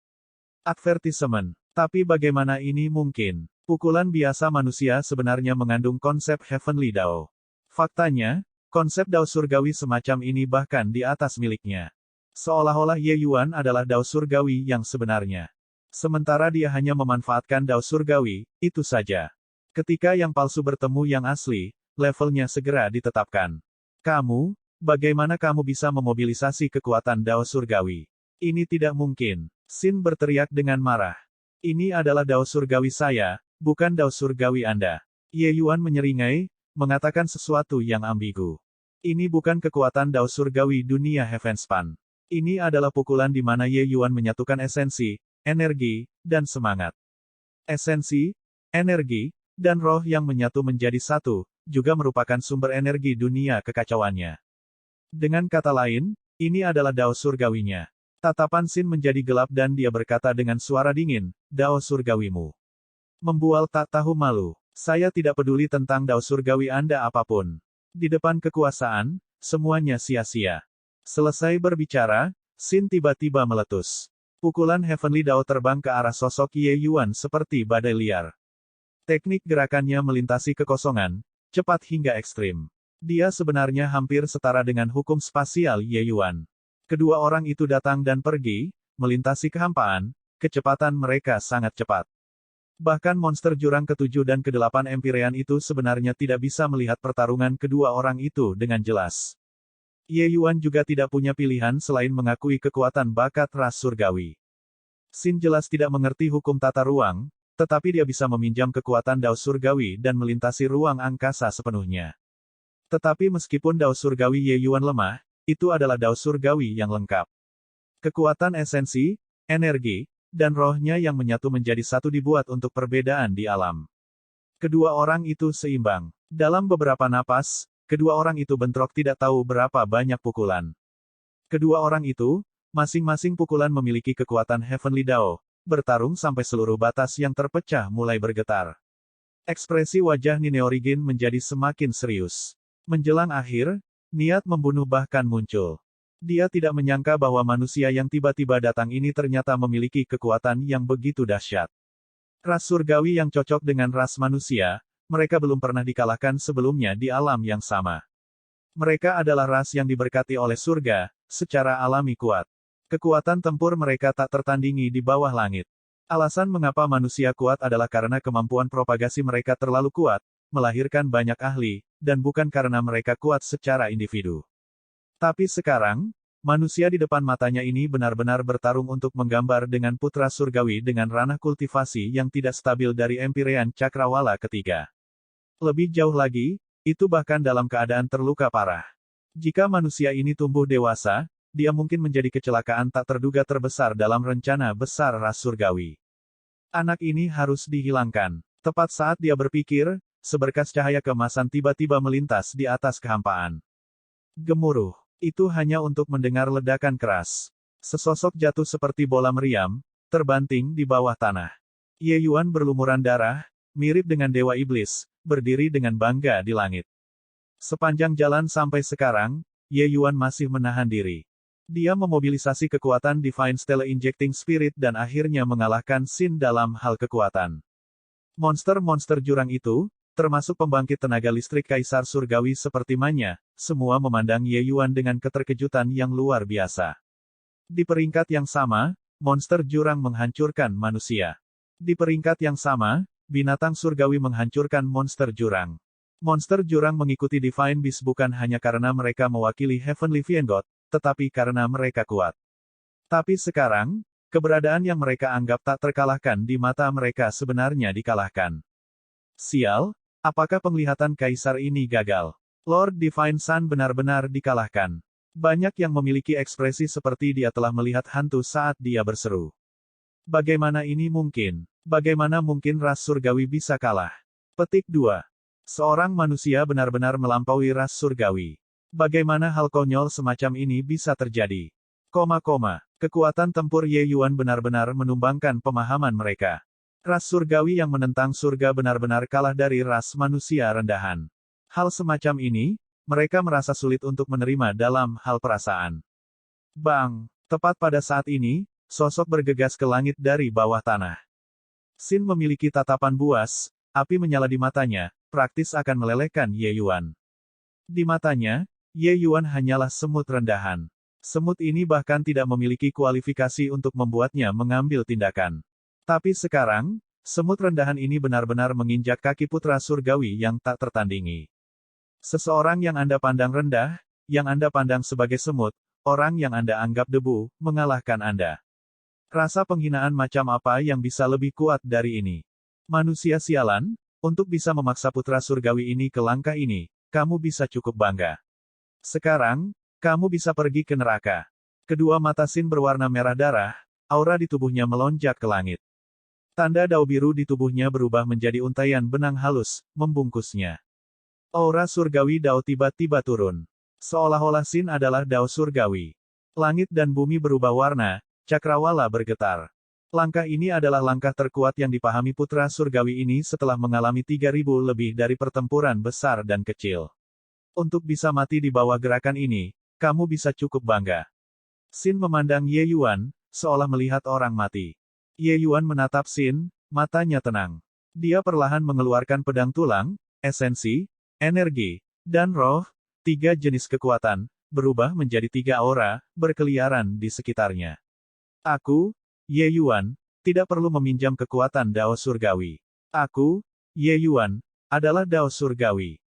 Advertisement. Tapi bagaimana ini mungkin? Pukulan biasa manusia sebenarnya mengandung konsep Heavenly Dao. Faktanya, konsep Dao surgawi semacam ini bahkan di atas miliknya. Seolah-olah Ye Yuan adalah Dao surgawi yang sebenarnya. Sementara dia hanya memanfaatkan Dao surgawi, itu saja. Ketika yang palsu bertemu yang asli, levelnya segera ditetapkan. Kamu, bagaimana kamu bisa memobilisasi kekuatan Dao surgawi? Ini tidak mungkin. Xin berteriak dengan marah. Ini adalah Dao surgawi saya, bukan Dao surgawi Anda. Ye Yuan menyeringai, mengatakan sesuatu yang ambigu. Ini bukan kekuatan Dao surgawi dunia Heavenspan. Ini adalah pukulan di mana Ye Yuan menyatukan esensi, energi, dan semangat. Esensi, energi, dan roh yang menyatu menjadi satu, juga merupakan sumber energi dunia kekacauannya. Dengan kata lain, ini adalah Dao surgawinya. Tatapan Xin menjadi gelap dan dia berkata dengan suara dingin, Dao surgawimu. Membual tak tahu malu. Saya tidak peduli tentang Dao surgawi Anda apapun. Di depan kekuasaan, semuanya sia-sia. Selesai berbicara, Xin tiba-tiba meletus. Pukulan Heavenly Dao terbang ke arah sosok Ye Yuan seperti badai liar. Teknik gerakannya melintasi kekosongan, cepat hingga ekstrim. Dia sebenarnya hampir setara dengan hukum spasial Ye Yuan. Kedua orang itu datang dan pergi, melintasi kehampaan, kecepatan mereka sangat cepat. Bahkan monster jurang ke-7 dan ke-8 Empyrean itu sebenarnya tidak bisa melihat pertarungan kedua orang itu dengan jelas. Ye Yuan juga tidak punya pilihan selain mengakui kekuatan bakat ras surgawi. Xin jelas tidak mengerti hukum tata ruang, tetapi dia bisa meminjam kekuatan Dao surgawi dan melintasi ruang angkasa sepenuhnya. Tetapi meskipun Dao surgawi Ye Yuan lemah, itu adalah Dao surgawi yang lengkap. Kekuatan esensi, energi, dan rohnya yang menyatu menjadi satu dibuat untuk perbedaan di alam. Kedua orang itu seimbang. Dalam beberapa napas, kedua orang itu bentrok tidak tahu berapa banyak pukulan. Kedua orang itu, masing-masing pukulan memiliki kekuatan Heavenly Dao, bertarung sampai seluruh batas yang terpecah mulai bergetar. Ekspresi wajah Nine Origin menjadi semakin serius. Menjelang akhir, niat membunuh bahkan muncul. Dia tidak menyangka bahwa manusia yang tiba-tiba datang ini ternyata memiliki kekuatan yang begitu dahsyat. Ras surgawi yang cocok dengan ras manusia, mereka belum pernah dikalahkan sebelumnya di alam yang sama. Mereka adalah ras yang diberkati oleh surga, secara alami kuat. Kekuatan tempur mereka tak tertandingi di bawah langit. Alasan mengapa manusia kuat adalah karena kemampuan propagasi mereka terlalu kuat, melahirkan banyak ahli, dan bukan karena mereka kuat secara individu. Tapi sekarang, manusia di depan matanya ini benar-benar bertarung untuk menggambar dengan putra surgawi dengan ranah kultivasi yang tidak stabil dari Empyrean Cakrawala ketiga. Lebih jauh lagi, itu bahkan dalam keadaan terluka parah. Jika manusia ini tumbuh dewasa, dia mungkin menjadi kecelakaan tak terduga terbesar dalam rencana besar ras surgawi. Anak ini harus dihilangkan. Tepat saat dia berpikir, seberkas cahaya keemasan tiba-tiba melintas di atas kehampaan. Gemuruh. Itu hanya untuk mendengar ledakan keras. Sesosok jatuh seperti bola meriam, terbanting di bawah tanah. Ye Yuan berlumuran darah, mirip dengan Dewa Iblis, berdiri dengan bangga di langit. Sepanjang jalan sampai sekarang, Ye Yuan masih menahan diri. Dia memobilisasi kekuatan Divine Stella Injecting Spirit dan akhirnya mengalahkan Xin dalam hal kekuatan. Monster-monster jurang itu, termasuk pembangkit tenaga listrik Kaisar Surgawi seperti Manya, semua memandang Ye Yuan dengan keterkejutan yang luar biasa. Di peringkat yang sama, monster jurang menghancurkan manusia. Di peringkat yang sama, binatang surgawi menghancurkan monster jurang. Monster jurang mengikuti Divine Beast bukan hanya karena mereka mewakili Heavenly Fiend God, tetapi karena mereka kuat. Tapi sekarang, keberadaan yang mereka anggap tak terkalahkan di mata mereka sebenarnya dikalahkan. Sial! Apakah penglihatan Kaisar ini gagal? Lord Divine Sun benar-benar dikalahkan. Banyak yang memiliki ekspresi seperti dia telah melihat hantu saat dia berseru. Bagaimana ini mungkin? Bagaimana mungkin ras surgawi bisa kalah? Petik 2. Seorang manusia benar-benar melampaui ras surgawi. Bagaimana hal konyol semacam ini bisa terjadi? Kekuatan tempur Ye Yuan benar-benar menumbangkan pemahaman mereka. Ras surgawi yang menentang surga benar-benar kalah dari ras manusia rendahan. Hal semacam ini, mereka merasa sulit untuk menerima dalam hal perasaan. Bang! Tepat pada saat ini, sosok bergegas ke langit dari bawah tanah. Xin memiliki tatapan buas, api menyala di matanya, praktis akan melelehkan Ye Yuan. Di matanya, Ye Yuan hanyalah semut rendahan. Semut ini bahkan tidak memiliki kualifikasi untuk membuatnya mengambil tindakan. Tapi sekarang, semut rendahan ini benar-benar menginjak kaki putra surgawi yang tak tertandingi. Seseorang yang Anda pandang rendah, yang Anda pandang sebagai semut, orang yang Anda anggap debu, mengalahkan Anda. Rasa penghinaan macam apa yang bisa lebih kuat dari ini? Manusia sialan, untuk bisa memaksa putra surgawi ini ke langkah ini, kamu bisa cukup bangga. Sekarang, kamu bisa pergi ke neraka. Kedua mata Xin berwarna merah darah, aura di tubuhnya melonjak ke langit. Tanda dao biru di tubuhnya berubah menjadi untaian benang halus, membungkusnya. Aura surgawi dao tiba-tiba turun. Seolah-olah Xin adalah dao surgawi. Langit dan bumi berubah warna, cakrawala bergetar. Langkah ini adalah langkah terkuat yang dipahami putra surgawi ini setelah mengalami 3.000 lebih dari pertempuran besar dan kecil. Untuk bisa mati di bawah gerakan ini, kamu bisa cukup bangga. Xin memandang Ye Yuan, seolah melihat orang mati. Ye Yuan menatap Xin, matanya tenang. Dia perlahan mengeluarkan pedang tulang, esensi, energi, dan roh, 3 jenis kekuatan, berubah menjadi 3 aura, berkeliaran di sekitarnya. Aku, Ye Yuan, tidak perlu meminjam kekuatan dao surgawi. Aku, Ye Yuan, adalah dao surgawi.